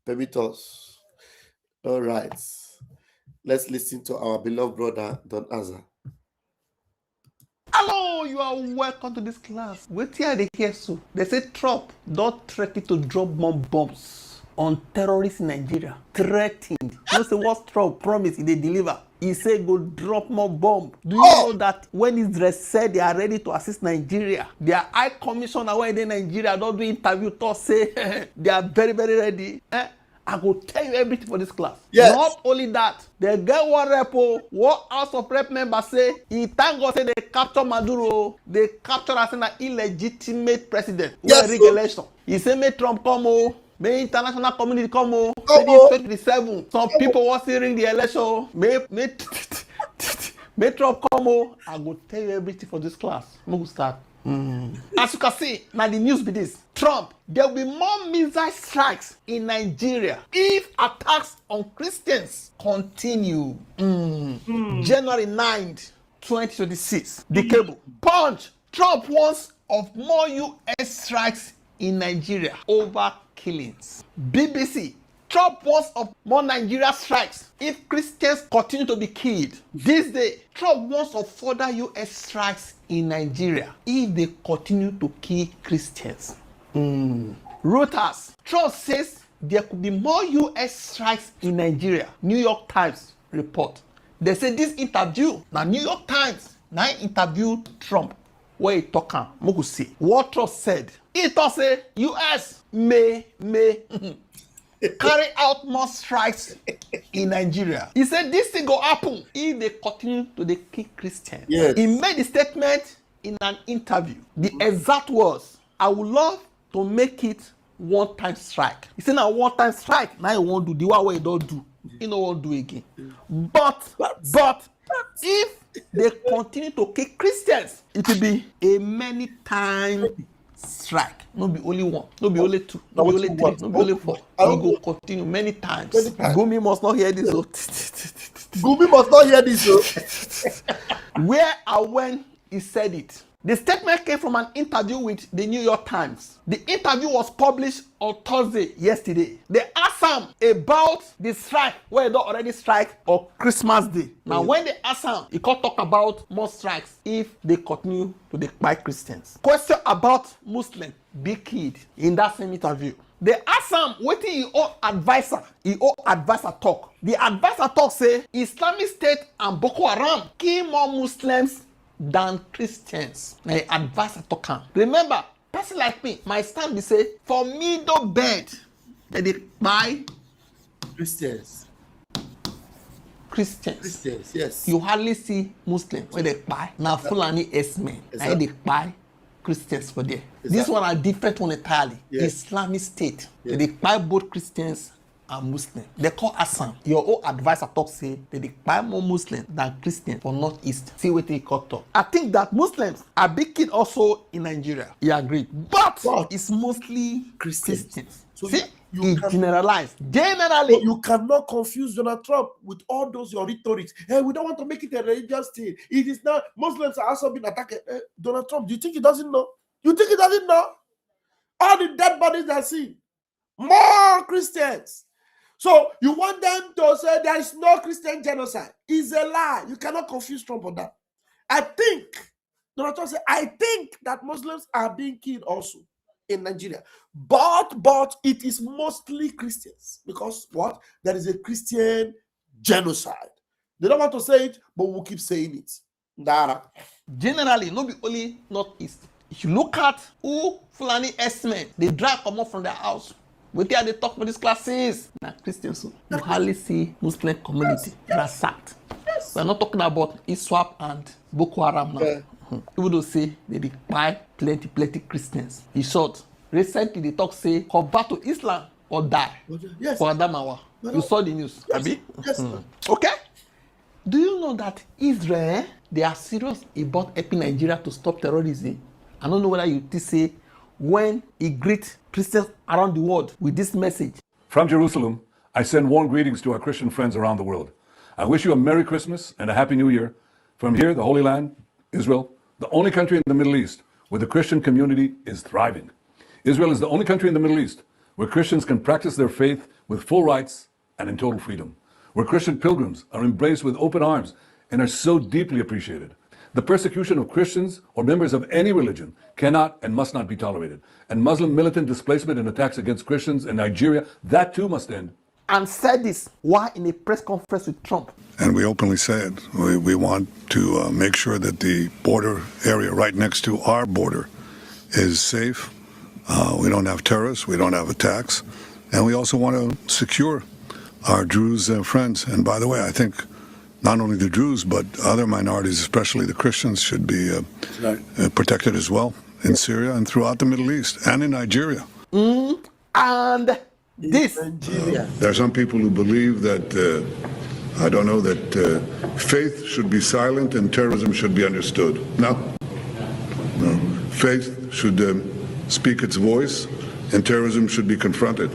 permit us. All right. Let's listen to our beloved brother, Don Azza. Hello, you are welcome to this class. Wait here, they hear so. They say Trump don't threaten to drop more bombs on terrorists in Nigeria. Threatened. You say what Trump promised he they deliver. He said go drop more bomb. Do you know that when Israel said they are ready to assist Nigeria, their high commissioner where in Nigeria don't do interview to say they are very, very ready. I go tell you everything for this class. Yes. Not only that, they get one repo, one House of Rep member say, he thank God say they capture Maduro, they capture as an illegitimate president. Yes, Rig election. He say, may Trump come, may international community come, say this 2027. Some people want to ring the election, may Trump come, I go tell you everything for this class. I'm going to start. As you can see, now the news be this. Trump, there will be more missile strikes in Nigeria if attacks on Christians continue. January 9th, 2026. The cable. Punch. Trump warns of more US strikes in Nigeria over killings. BBC. Trump warns of more Nigeria strikes if Christians continue to be killed. This day, Trump warns of further US strikes in Nigeria if they continue to kill Christians. Reuters. Trump says there could be more US strikes in Nigeria. New York Times report. They say this interview, now New York Times, now interviewed Trump. Where he talk am, Mogu see. What Trump said. He thought say US may carry out more strikes in Nigeria. He said this thing go happen if they continue to dey kill Christians. Yes. He made the statement in an interview. The exact words, I would love to make it one-time strike. He said now one-time strike, now he won't do the one way he don't do. He no won't do again. But if they continue to kill Christians, it will be a many-time strike. No be only one, no be only two, no be only three, no be only four. He go continue many times. Gumi must not hear this. Gumi must not hear this. Where and when he said it. The statement came from an interview with the New York Times. The interview was published on Thursday, yesterday. They asked him about the strike, where they don't already strike on Christmas Day. Now, when they asked him, he could talk about more strikes if they continue to buy Christians. Question about Muslims be killed in that same interview. They asked him wetin his own advisor talk. The advisor talk say Islamic State and Boko Haram kill more Muslims than Christians. Na the advisor talk am. Remember, person like me, my stand be say for middle bed dem dey kpai Christians, yes. You hardly see Muslim wey dey kpai. Na Fulani S-men na dey kpai Christians for there. This one are different one entirely. Yes. Islamic State. They kpai both Christians and Muslims. They call Assam. Your own advisor talk say they kpai more Muslims than Christians for Northeast. See what they call talk. I think that Muslims are big kid also in Nigeria. He agreed. But it's mostly Christians. So see, you generalize. Generally, you cannot confuse Donald Trump with all those your rhetorics. Hey, we don't want to make it a religious thing. It is now Muslims are also being attacked. Donald Trump, do you think he doesn't know? You think he doesn't know? All the dead bodies are seen. More Christians. So you want them to say there is no Christian genocide. It's a lie. You cannot confuse Trump on that. I think Donald Trump said, I think that Muslims are being killed also in Nigeria, but it is mostly Christians because what? There is a Christian genocide. They don't want to say it, but we'll keep saying it. Dara. Generally, not be only Northeast. If you look at who Fulani S-men, they drag come up from their house. With there they talk for these classes. Now Christians, you hardly see Muslim community ransacked. We're not talking about ISWAP and Boko Haram now. People don't say they buy plenty Christians. In short, recently they talk say convert to Islam or die. Yes. For Adamawa. You saw the news, Yes. Abi? Yes. Okay? Do you know that Israel, they are serious about helping Nigeria to stop terrorism? I don't know whether you say when he greet Christians around the world with this message. From Jerusalem, I send warm greetings to our Christian friends around the world. I wish you a Merry Christmas and a Happy New Year. From here, the Holy Land, Israel, the only country in the Middle East where the Christian community is thriving. Israel is the only country in the Middle East where Christians can practice their faith with full rights and in total freedom, where Christian pilgrims are embraced with open arms and are so deeply appreciated. The persecution of Christians or members of any religion cannot and must not be tolerated. And Muslim militant displacement and attacks against Christians in Nigeria, that too must end. And said this while in a press conference with Trump. And we openly said we want to make sure that the border area right next to our border is safe. We don't have terrorists, we don't have attacks, and we also want to secure our Druze friends. And by the way, I think not only the Druze, but other minorities, especially the Christians, should be protected as well in Syria and throughout the Middle East and in Nigeria. And this. There are some people who believe that, I don't know, that faith should be silent and terrorism should be understood. No. No. Faith should speak its voice, and terrorism should be confronted,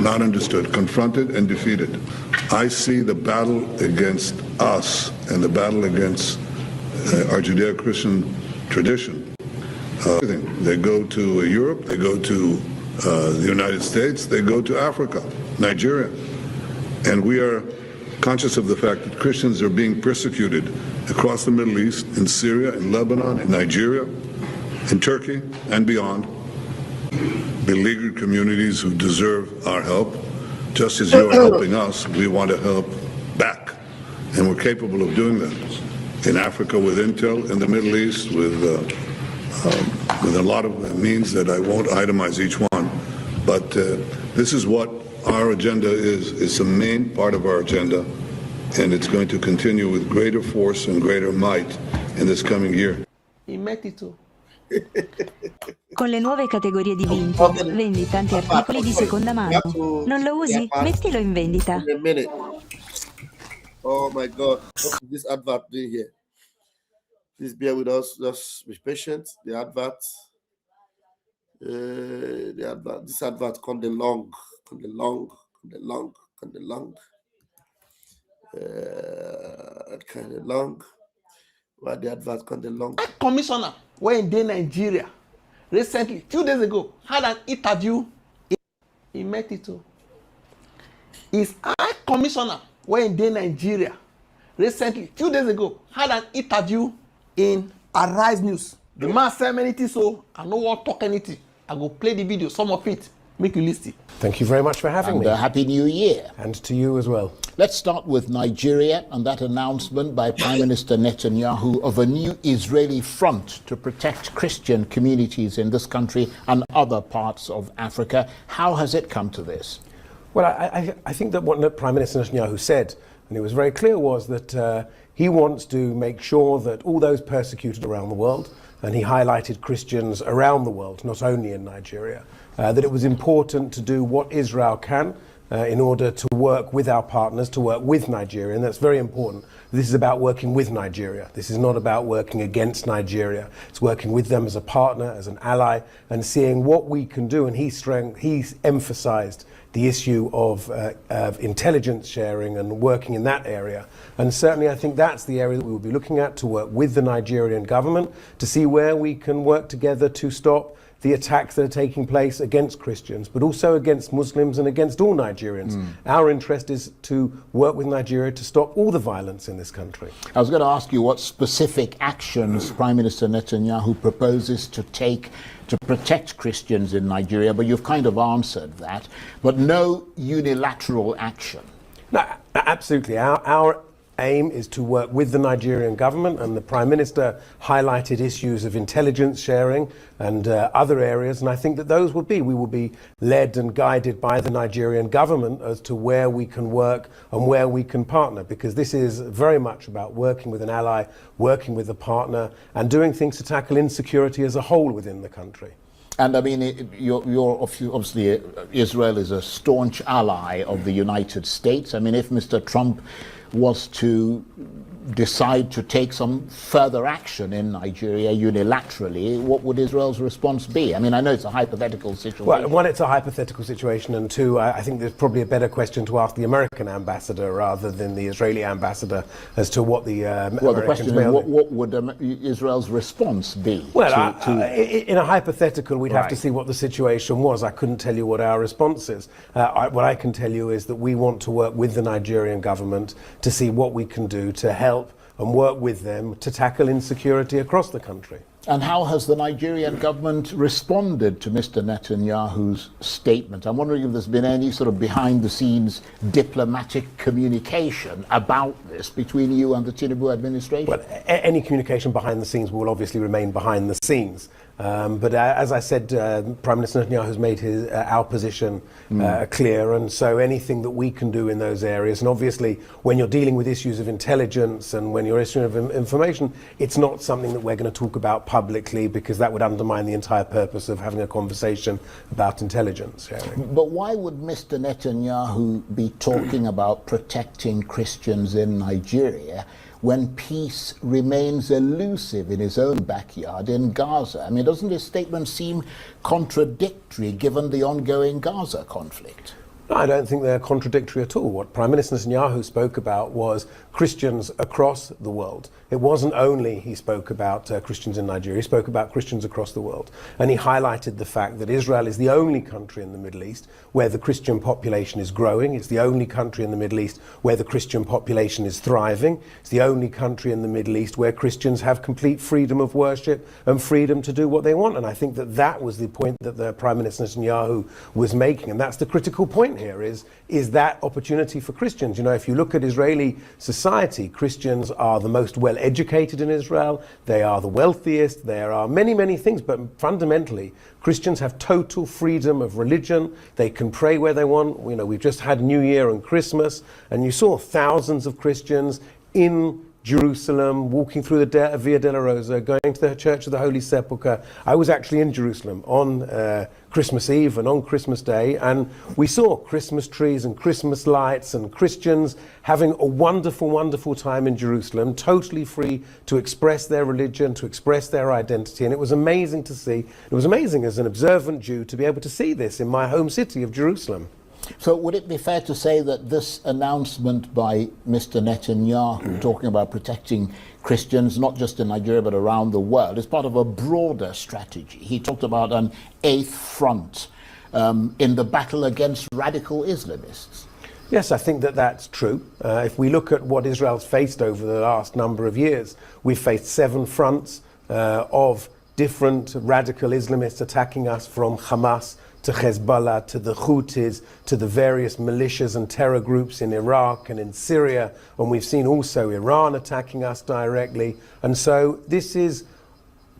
not understood, confronted and defeated. I see the battle against us and the battle against our Judeo-Christian tradition. They go to Europe, they go to the United States, they go to Africa, Nigeria. And we are conscious of the fact that Christians are being persecuted across the Middle East, in Syria, in Lebanon, in Nigeria, in Turkey, and beyond. Beleaguered communities who deserve our help. Just as you're helping us, we want to help back. And we're capable of doing that. In Africa with intel, in the Middle East with a lot of means that I won't itemize each one. But this is what our agenda is. It's a main part of our agenda, and it's going to continue with greater force and greater might in this coming year. He met it too. Con le nuove categorie di vintage vendi tanti articoli di seconda mano. Non lo usi? Mettilo in vendita. In a minute. Oh my God. What is this advert doing here? Please bear with us. Just be patient. The advert. This advert come the long. Kind of long. Why the advert come the long? Commissioner, when in Nigeria, recently, 2 days ago, had an interview. He met it too. His High Commissioner, when in Nigeria, recently, 2 days ago, had an interview in Arise News. The man said many things, so I don't want to talk anything. I go play the video, some of it, make you listen. Thank you very much for having me. Happy New Year. And to you as well. Let's start with Nigeria and that announcement by Prime Minister Netanyahu of a new Israeli front to protect Christian communities in this country and other parts of Africa. How has it come to this? Well, I think that what Prime Minister Netanyahu said, and it was very clear, was that he wants to make sure that all those persecuted around the world, and he highlighted Christians around the world, not only in Nigeria, that it was important to do what Israel can in order to work with our partners, to work with Nigeria, and that's very important. This is about working with Nigeria. This is not about working against Nigeria. It's working with them as a partner, as an ally, and seeing what we can do. And he's emphasized the issue of intelligence sharing and working in that area. And certainly I think that's the area that we will be looking at, to work with the Nigerian government to see where we can work together to stop the attacks that are taking place against Christians, but also against Muslims and against all Nigerians. Our interest is to work with Nigeria to stop all the violence in this country. I was going to ask you what specific actions Prime Minister Netanyahu proposes to take to protect Christians in Nigeria, but you've kind of answered that. But no unilateral action. No, absolutely. Our aim is to work with the Nigerian government, and the Prime Minister highlighted issues of intelligence sharing and other areas, and I think that we will be led and guided by the Nigerian government as to where we can work and where we can partner, because this is very much about working with an ally, working with a partner, and doing things to tackle insecurity as a whole within the country. And I mean, obviously Israel is a staunch ally of the United States. I mean, if Mr. Trump was to decide to take some further action in Nigeria unilaterally, what would Israel's response be? I mean, I know it's a hypothetical situation. Well, one, it's a hypothetical situation, and two, I think there's probably a better question to ask the American ambassador rather than the Israeli ambassador as to what the well, the question is, what would Israel's response be? Well, in a hypothetical, we'd have to see what the situation was. I couldn't tell you what our response is. What I can tell you is that we want to work with the Nigerian government to see what we can do to help and work with them to tackle insecurity across the country. And how has the Nigerian government responded to Mr. Netanyahu's statement? I'm wondering if there's been any sort of behind-the-scenes diplomatic communication about this between you and the Tinubu administration? Well, any communication behind the scenes will obviously remain behind the scenes. But as I said, Prime Minister Netanyahu has made our position clear, and so anything that we can do in those areas, and obviously when you're dealing with issues of intelligence and when you're issuing of information, it's not something that we're going to talk about publicly, because that would undermine the entire purpose of having a conversation about intelligence sharing. But why would Mr. Netanyahu be talking about protecting Christians in Nigeria when peace remains elusive in his own backyard in Gaza? I mean, doesn't his statement seem contradictory given the ongoing Gaza conflict? No, I don't think they're contradictory at all. What Prime Minister Netanyahu spoke about was Christians across the world. It wasn't only he spoke about Christians in Nigeria, he spoke about Christians across the world. And he highlighted the fact that Israel is the only country in the Middle East where the Christian population is growing. It's the only country in the Middle East where the Christian population is thriving. It's the only country in the Middle East where Christians have complete freedom of worship and freedom to do what they want. And I think that that was the point that the Prime Minister Netanyahu was making. And that's the critical point here, is that opportunity for Christians. You know, if you look at Israeli society, Christians are the most well-educated in Israel, they are the wealthiest, there are many, many things, but fundamentally, Christians have total freedom of religion. They can pray where they want. You know, we've just had New Year and Christmas, and you saw thousands of Christians in Jerusalem, walking through the Via Dolorosa, going to the Church of the Holy Sepulchre. I was actually in Jerusalem on Christmas Eve and on Christmas Day, and we saw Christmas trees and Christmas lights and Christians having a wonderful, wonderful time in Jerusalem, totally free to express their religion, to express their identity. And it was amazing to see. It was amazing as an observant Jew to be able to see this in my home city of Jerusalem. So would it be fair to say that this announcement by Mr. Netanyahu talking about protecting Christians, not just in Nigeria but around the world, is part of a broader strategy? He talked about an eighth front in the battle against radical Islamists. Yes, I think that that's true. If we look at what Israel's faced over the last number of years, we've faced 7 fronts of different radical Islamists attacking us, from Hamas to Hezbollah, to the Houthis, to the various militias and terror groups in Iraq and in Syria. And we've seen also Iran attacking us directly. And so this is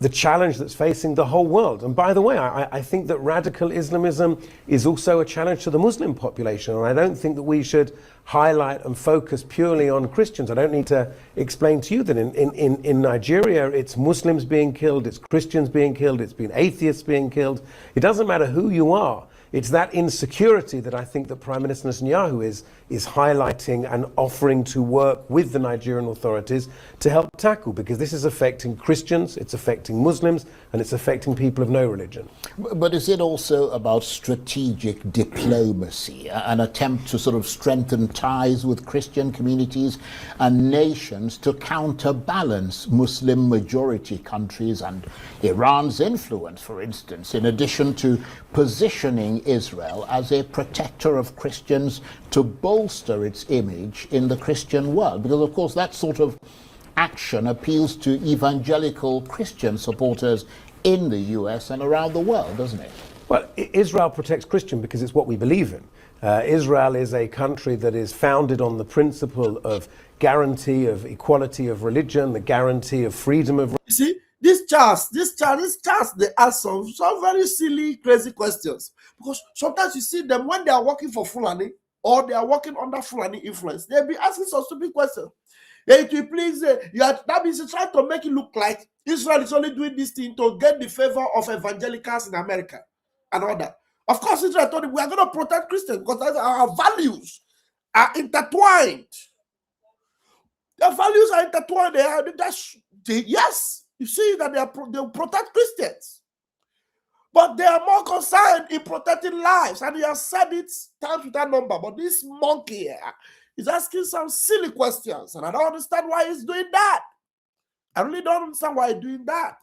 the challenge that's facing the whole world. And by the way, I think that radical Islamism is also a challenge to the Muslim population. And I don't think that we should highlight and focus purely on Christians. I don't need to explain to you that in Nigeria, it's Muslims being killed, it's Christians being killed, it's been atheists being killed. It doesn't matter who you are. It's that insecurity that I think that Prime Minister Netanyahu is highlighting and offering to work with the Nigerian authorities to help tackle, because this is affecting Christians, it's affecting Muslims, and it's affecting people of no religion. But is it also about strategic diplomacy, an attempt to sort of strengthen ties with Christian communities and nations to counterbalance Muslim majority countries and Iran's influence, for instance, in addition to positioning Israel as a protector of Christians to bolster its image in the Christian world? Because of course that sort of action appeals to evangelical Christian supporters in the US and around the world, doesn't it? Well, Israel protects Christian because it's what we believe in. Israel is a country that is founded on the principle of guarantee of equality of religion, the guarantee of freedom of... You see, this Charles, they ask some very silly, crazy questions. Because sometimes you see them when they are working for Fulani or they are working under Fulani influence, they'll be asking some stupid questions. It will please, that means you try to make it look like Israel is only doing this thing to get the favor of evangelicals in America and all that. Of course, Israel told them, we are going to protect Christians because our values are intertwined. Their values are intertwined. Yes, you see that they will protect Christians. But they are more concerned in protecting lives. And he has said it times without number. But this monkey here is asking some silly questions. And I don't understand why he's doing that. I really don't understand why he's doing that.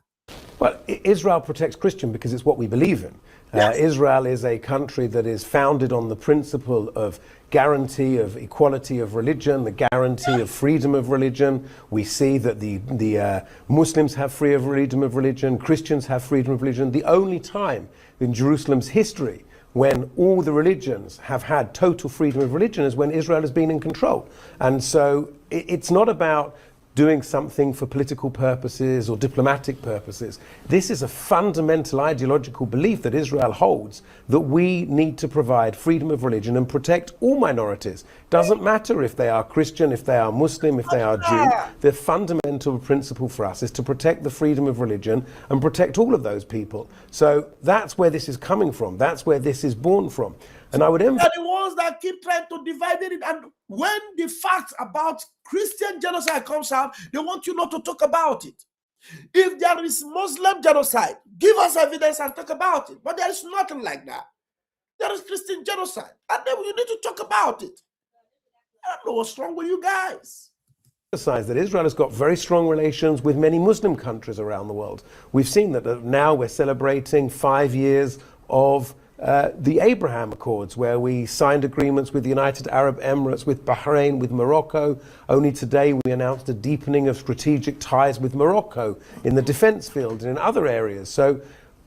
Well, Israel protects Christian because it's what we believe in. Yes. Israel is a country that is founded on the principle of guarantee of equality of religion, the guarantee of freedom of religion. We see that the Muslims have freedom of religion, Christians have freedom of religion. The only time in Jerusalem's history when all the religions have had total freedom of religion is when Israel has been in control. And so it's not about doing something for political purposes or diplomatic purposes. This is a fundamental ideological belief that Israel holds, that we need to provide freedom of religion and protect all minorities. Doesn't matter if they are Christian, if they are Muslim, if they are Jew. The fundamental principle for us is to protect the freedom of religion and protect all of those people. So that's where this is coming from. That's where this is born from. And I would emphasize, the ones that keep trying to divide it, and when the facts about Christian genocide comes out, they want you not to talk about it. If there is Muslim genocide, give us evidence and talk about it. But there is nothing like that. There is Christian genocide, and then you need to talk about it. I don't know what's wrong with you guys. That Israel has got very strong relations with many Muslim countries around the world. We've seen that now we're celebrating 5 years of the Abraham Accords, where we signed agreements with the United Arab Emirates, with Bahrain, with Morocco. Only today we announced a deepening of strategic ties with Morocco in the defense field and in other areas. So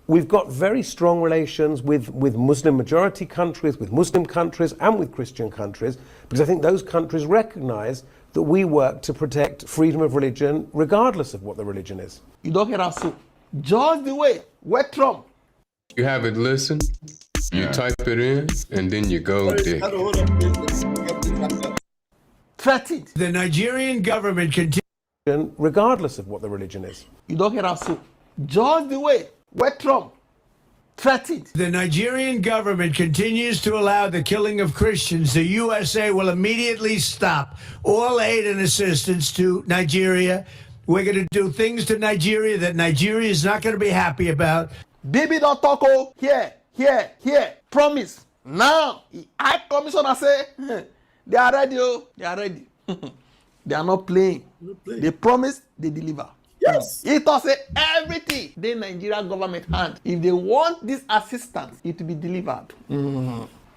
we've got very strong relations with Muslim majority countries, with Muslim countries and with Christian countries, because I think those countries recognize that we work to protect freedom of religion regardless of what the religion is. You don't hear us so. Just the way where Trump. You have it listen, you type it in, and then you go there. Threatened. The Nigerian government continues, regardless of what the religion is. You don't hear us so. Just the way where Trump threatened. The Nigerian government continues to allow the killing of Christians. The USA will immediately stop all aid and assistance to Nigeria. We're going to do things to Nigeria that Nigeria is not going to be happy about. Baby don't talk, oh, here. Promise. Now, I commissioner say, they are ready, oh, they are ready. They are not playing. They promise, they deliver. Yes. It will say everything the Nigerian government hand. If they want this assistance, it will be delivered.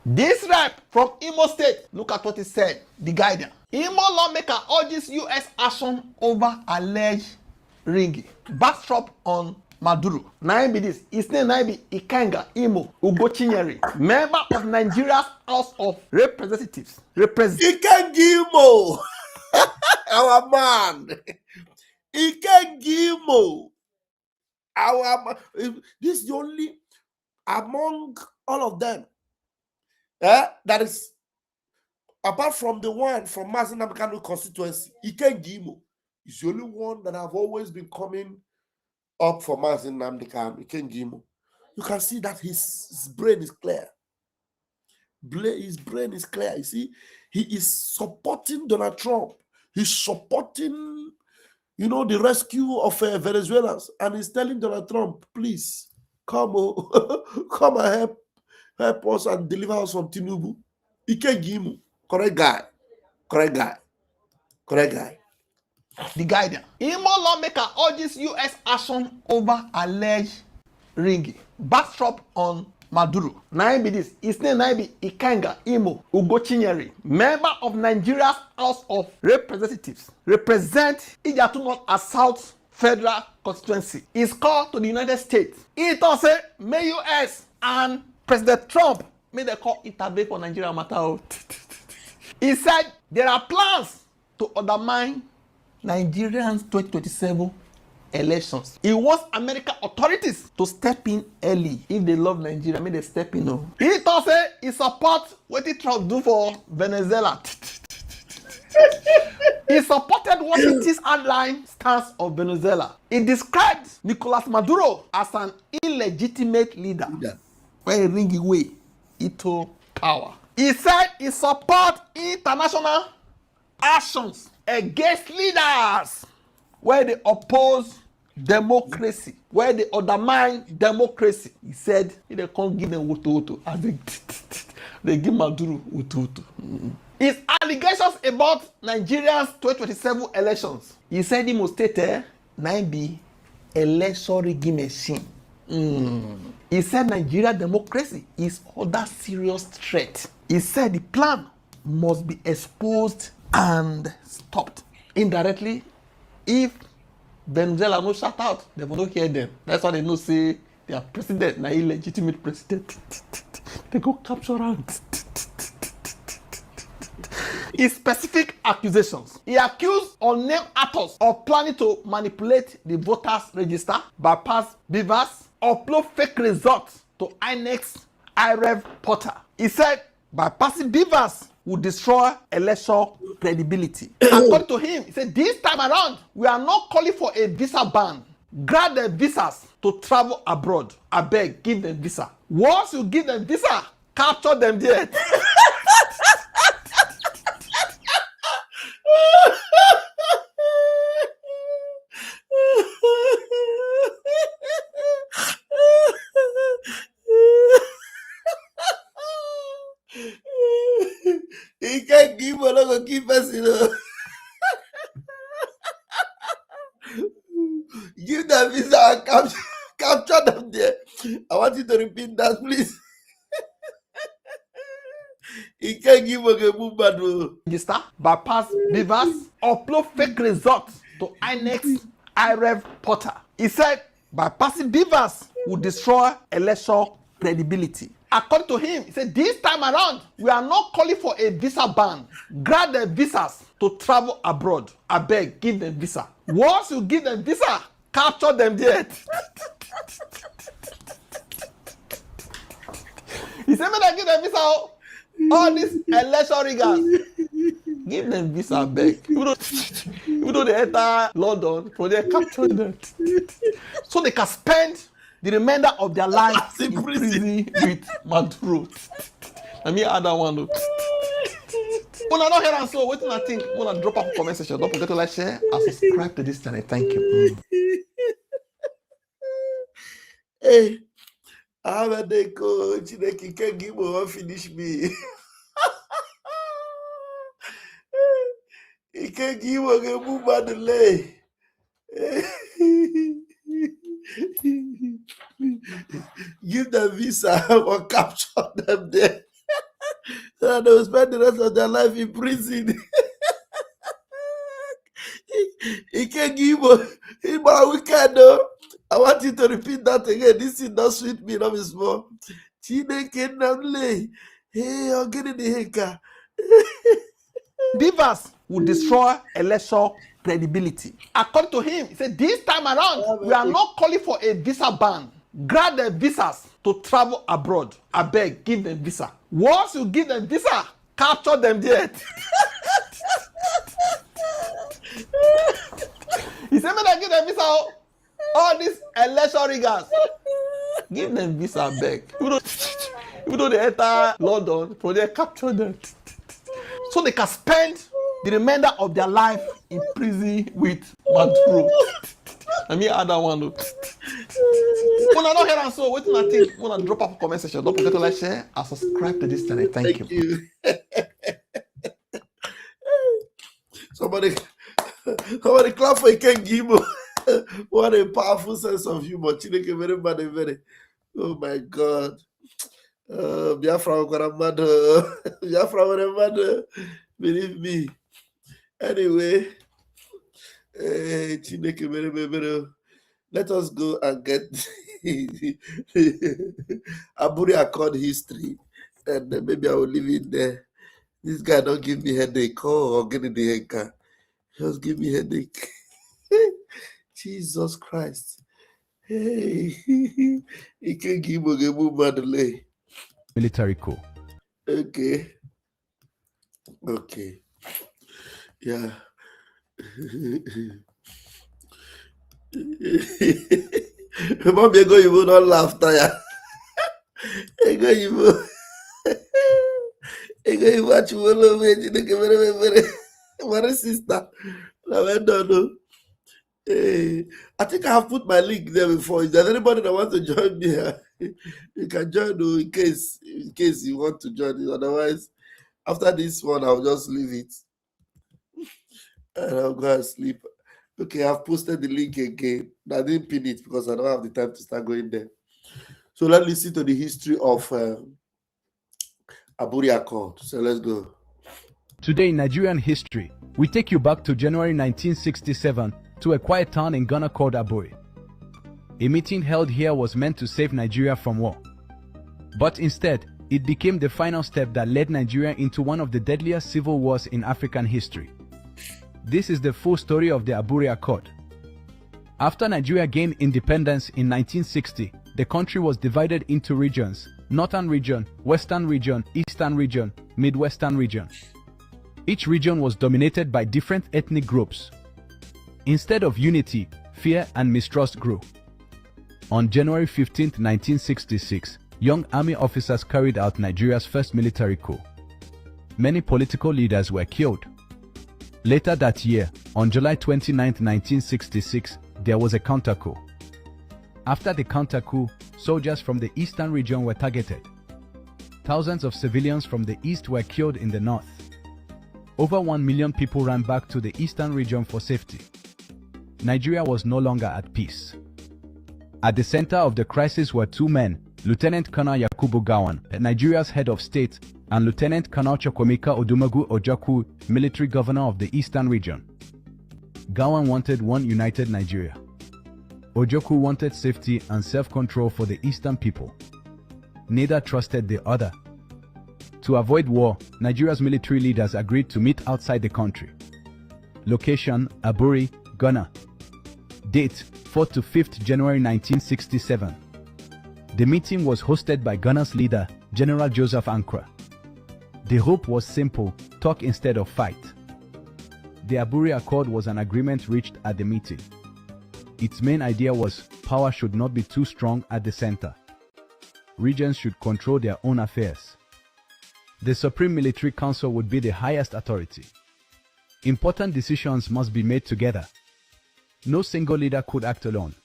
This rep from Imo State, look at what he said, the guidance. Imo lawmaker urges U.S. action over alleged ring backdrop on Maduro. Nine be this. His name nine be Ikenga Imo Ugochinyere, member of Nigeria's House of Representatives. Ikenga Imo, our man. Ikenga Imo, our man. This is the only among all of them that is, apart from the one from Mazin Kano constituency, Ikenga Imo is the only one that have always been coming up for Mazin Nnamdi Kanu, Ikenga Imo. You can see that his brain is clear. His brain is clear. You see, he is supporting Donald Trump. He's supporting, the rescue of Venezuelans, and he's telling Donald Trump, please come, come and help us and deliver us from Tinubu. Ikenga Imo, correct guy. The guidance. Imo lawmaker urges U.S. action over alleged ring backdrop on Maduro. Nine be this. His name nine be Ikenga Imo Ugochinyere, member of Nigeria's House of Representatives. Represent Ijatu North as South Federal Constituency. Is called to the United States. It also may U.S. and President Trump may they call intervene for Nigeria matter. He said there are plans to undermine Nigerians 2027 elections. He wants American authorities to step in early. If they love Nigeria, may they step in. No. He also say he supports what Trump do for Venezuela. He supported Washington's outline stance of Venezuela. He described Nicolas Maduro as an illegitimate leader. When he ring away into power. He said he supports international actions against leaders where they oppose democracy, where they undermine democracy. He said they can't give them wutu as they give Maduro wutu. His allegations about Nigeria's 2027 elections. He said he must state 9B election rigging machine. He said Nigeria democracy is under serious threat. He said the plan must be exposed and stopped. Indirectly, if Venezuela no shout out, they will not hear them. That's why they know say their president na illegitimate president. They go capture am. His specific accusations. He accused unnamed actors of planning to manipulate the voters register, bypass beavers, upload fake results to INEC's IREV portal. He said bypassing beavers would destroy election credibility. According to him, he said this time around, we are not calling for a visa ban. Grant them visas to travel abroad. I beg, give them visa. Once you give them visa, capture them there. He can't give a lot of keep us, you know. Give them visa and capture them there. I want you to repeat that, please. He can't give a movement. Register, bypass beavers, upload fake results to INEC's IREV portal. He said bypassing beavers would destroy election credibility. According to him, he said this time around, we are not calling for a visa ban. Grant them visas to travel abroad. I beg, give them visa. Once you give them visa, capture them there. He said, when I give them visa, all these election riggers, give them visa back. Even though they enter London, for they capture them. So they can spend the remainder of their life in prison with Maduro. Let me add that one. When I don't hear and so, what do I think? When I drop off a comment section, don't forget to like, share, and subscribe to this channel. Thank you. Hey, I'm a day coach. They can't give me finish me. He can't give a move by the lay. Give them visa or capture them there. So they will spend the rest of their life in prison. He can't give him a weekend though. I want you to repeat that again. This is not sweet me, not small. Chineke namle. Hey, I'm getting the heka. Beavers will destroy election credibility. According to him, he said this time around, we are not calling for a visa ban. Grant them visas to travel abroad. I beg, give them visa. Once you give them visa, capture them there. He said, when I give them visa, all these election riggers, give them visa back. Even though they enter London, for they capture them. So they can spend the remainder of their life in prison with Maduro. Let me add that one. When I don't hear and so, what do I think? When I drop off a comment section, don't forget to like, share, and subscribe to this channel. Thank you. Somebody clap for Ken Gimo. What a powerful sense of humor. Chineke very bad, very. Oh my God. Biafra Biafra, believe me. Anyway, Chineke very. Let us go and get Aburi Accord history, and maybe I will leave it there. This guy don't give me headache or get in the head. Just give me headache. Jesus Christ. Hey, he can give me a delay. Military coup. Okay. Yeah. Mom, you will not laugh, Taya. You watch my sister. I think I have put my link there before. Is there anybody that wants to join me here? You can join in case you want to join. Otherwise, after this one, I'll just leave it and I'll go and sleep. Okay, I've posted the link again. I didn't pin it because I don't have the time to start going there. So let's listen to the history of Aburi Accord. So let's go. Today in Nigerian history, we take you back to January 1967 to a quiet town in Ghana called Aburi. A meeting held here was meant to save Nigeria from war. But instead, it became the final step that led Nigeria into one of the deadliest civil wars in African history. This is the full story of the Aburi Accord. After Nigeria gained independence in 1960, the country was divided into regions: Northern Region, Western Region, Eastern Region, Midwestern Region. Each region was dominated by different ethnic groups. Instead of unity, fear and mistrust grew. On January 15, 1966, young army officers carried out Nigeria's first military coup. Many political leaders were killed. Later that year, on July 29, 1966, there was a counter-coup. After the counter-coup, soldiers from the Eastern region were targeted. Thousands of civilians from the East were killed in the North. Over 1 million people ran back to the Eastern region for safety. Nigeria was no longer at peace. At the center of the crisis were two men, Lieutenant Colonel Yakubu Gowon, Nigeria's head of state, and Lieutenant Colonel Chukwemeka Odumogu Ojukwu, military governor of the Eastern region. Gowon wanted one united Nigeria. Ojukwu wanted safety and self-control for the Eastern people. Neither trusted the other. To avoid war, Nigeria's military leaders agreed to meet outside the country. Location: Aburi, Ghana. Date: 4th to 5th January 1967. The meeting was hosted by Ghana's leader, General Joseph Ankra. The hope was simple: talk instead of fight. The Aburi Accord was an agreement reached at the meeting. Its main idea was power should not be too strong at the center. Regions should control their own affairs. The Supreme Military Council would be the highest authority. Important decisions must be made together. No single leader could act alone.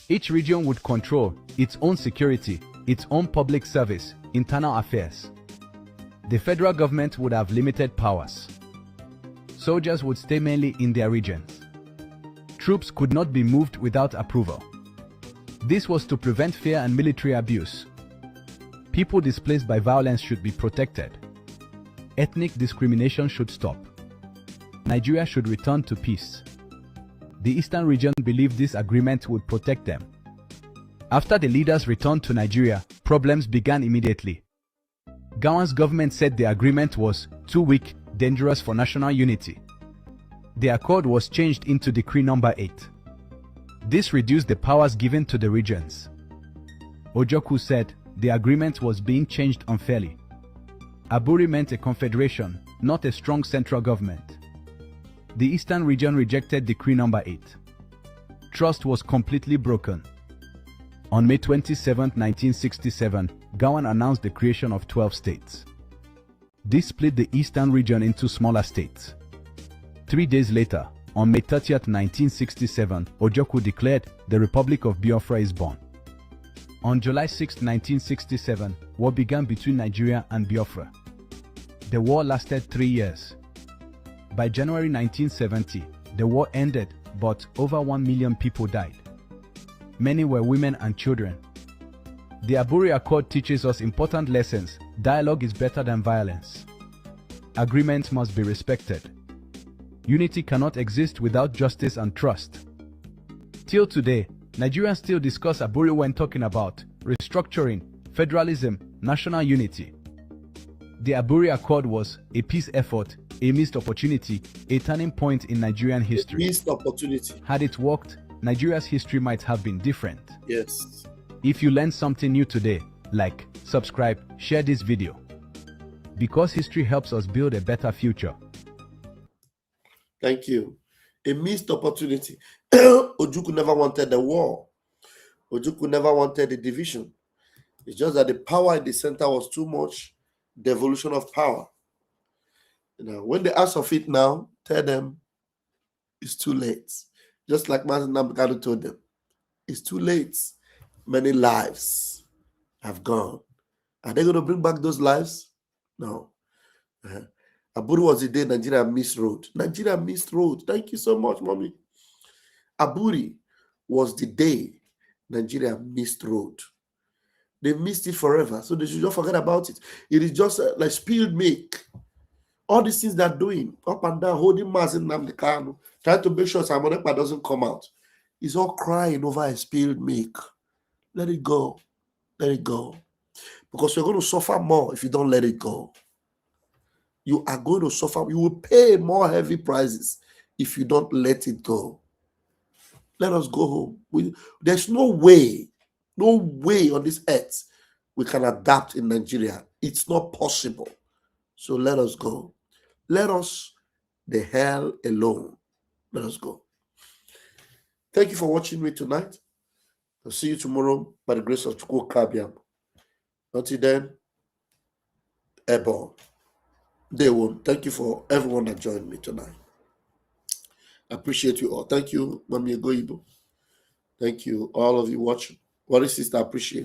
Each region would control its own security, its own public service, internal affairs. The federal government would have limited powers. Soldiers would stay mainly in their regions. Troops could not be moved without approval. This was to prevent fear and military abuse. People displaced by violence should be protected. Ethnic discrimination should stop. Nigeria should return to peace. The Eastern region believed this agreement would protect them. After the leaders returned to Nigeria, problems began immediately. Gowon's government said the agreement was too weak, dangerous for national unity. The accord was changed into Decree Number 8. This reduced the powers given to the regions. Ojukwu said the agreement was being changed unfairly. Aburi meant a confederation, not a strong central government. The Eastern region rejected Decree Number 8. Trust was completely broken. On May 27, 1967, Gowon announced the creation of 12 states. This split the Eastern region into smaller states. 3 days later, on May 30, 1967, Ojukwu declared the Republic of Biafra is born. On July 6, 1967, war began between Nigeria and Biafra. The war lasted 3 years. By January 1970, the war ended, but over 1 million people died. Many were women and children. The Aburi Accord teaches us important lessons. Dialogue is better than violence. Agreements must be respected. Unity cannot exist without justice and trust. Till today, Nigerians still discuss Aburi when talking about restructuring, federalism, national unity. The Aburi Accord was a peace effort, a missed opportunity, a turning point in Nigerian history. Missed opportunity. Had it worked, Nigeria's history might have been different. Yes. If you learned something new today, like, subscribe, share this video. Because history helps us build a better future. Thank you. A missed opportunity. Ojukwu never wanted the war. Ojukwu never wanted the division. It's just that the power in the center was too much. Devolution of power. When they ask of it now, tell them it's too late. Just like Martin Namdekanu told them, it's too late. Many lives have gone. Are they going to bring back those lives? No. Aburi was the day Nigeria missed road. Nigeria missed road. Thank you so much, mommy. Aburi was the day Nigeria missed road. They missed it forever, so they should just forget about it. It is just like spilled milk. All these things they're doing, up and down, holding mass in Namdekano, trying to make sure Samonepa doesn't come out. It's all crying over a spilled milk. Let it go. Let it go. Because you're going to suffer more if you don't let it go. You are going to suffer. You will pay more heavy prices if you don't let it go. Let us go home. There's no way on this earth we can adapt in Nigeria. It's not possible. So let us go. Let us the hell alone. Let us go. Thank you for watching me tonight. I'll see you tomorrow by the grace of Chukwu Kabiam. Until then, Ebo. Day one. Thank you for everyone that joined me tonight. I appreciate you all. Thank you, Mami Egoibo. Thank you, all of you watching. What is sister? I appreciate it.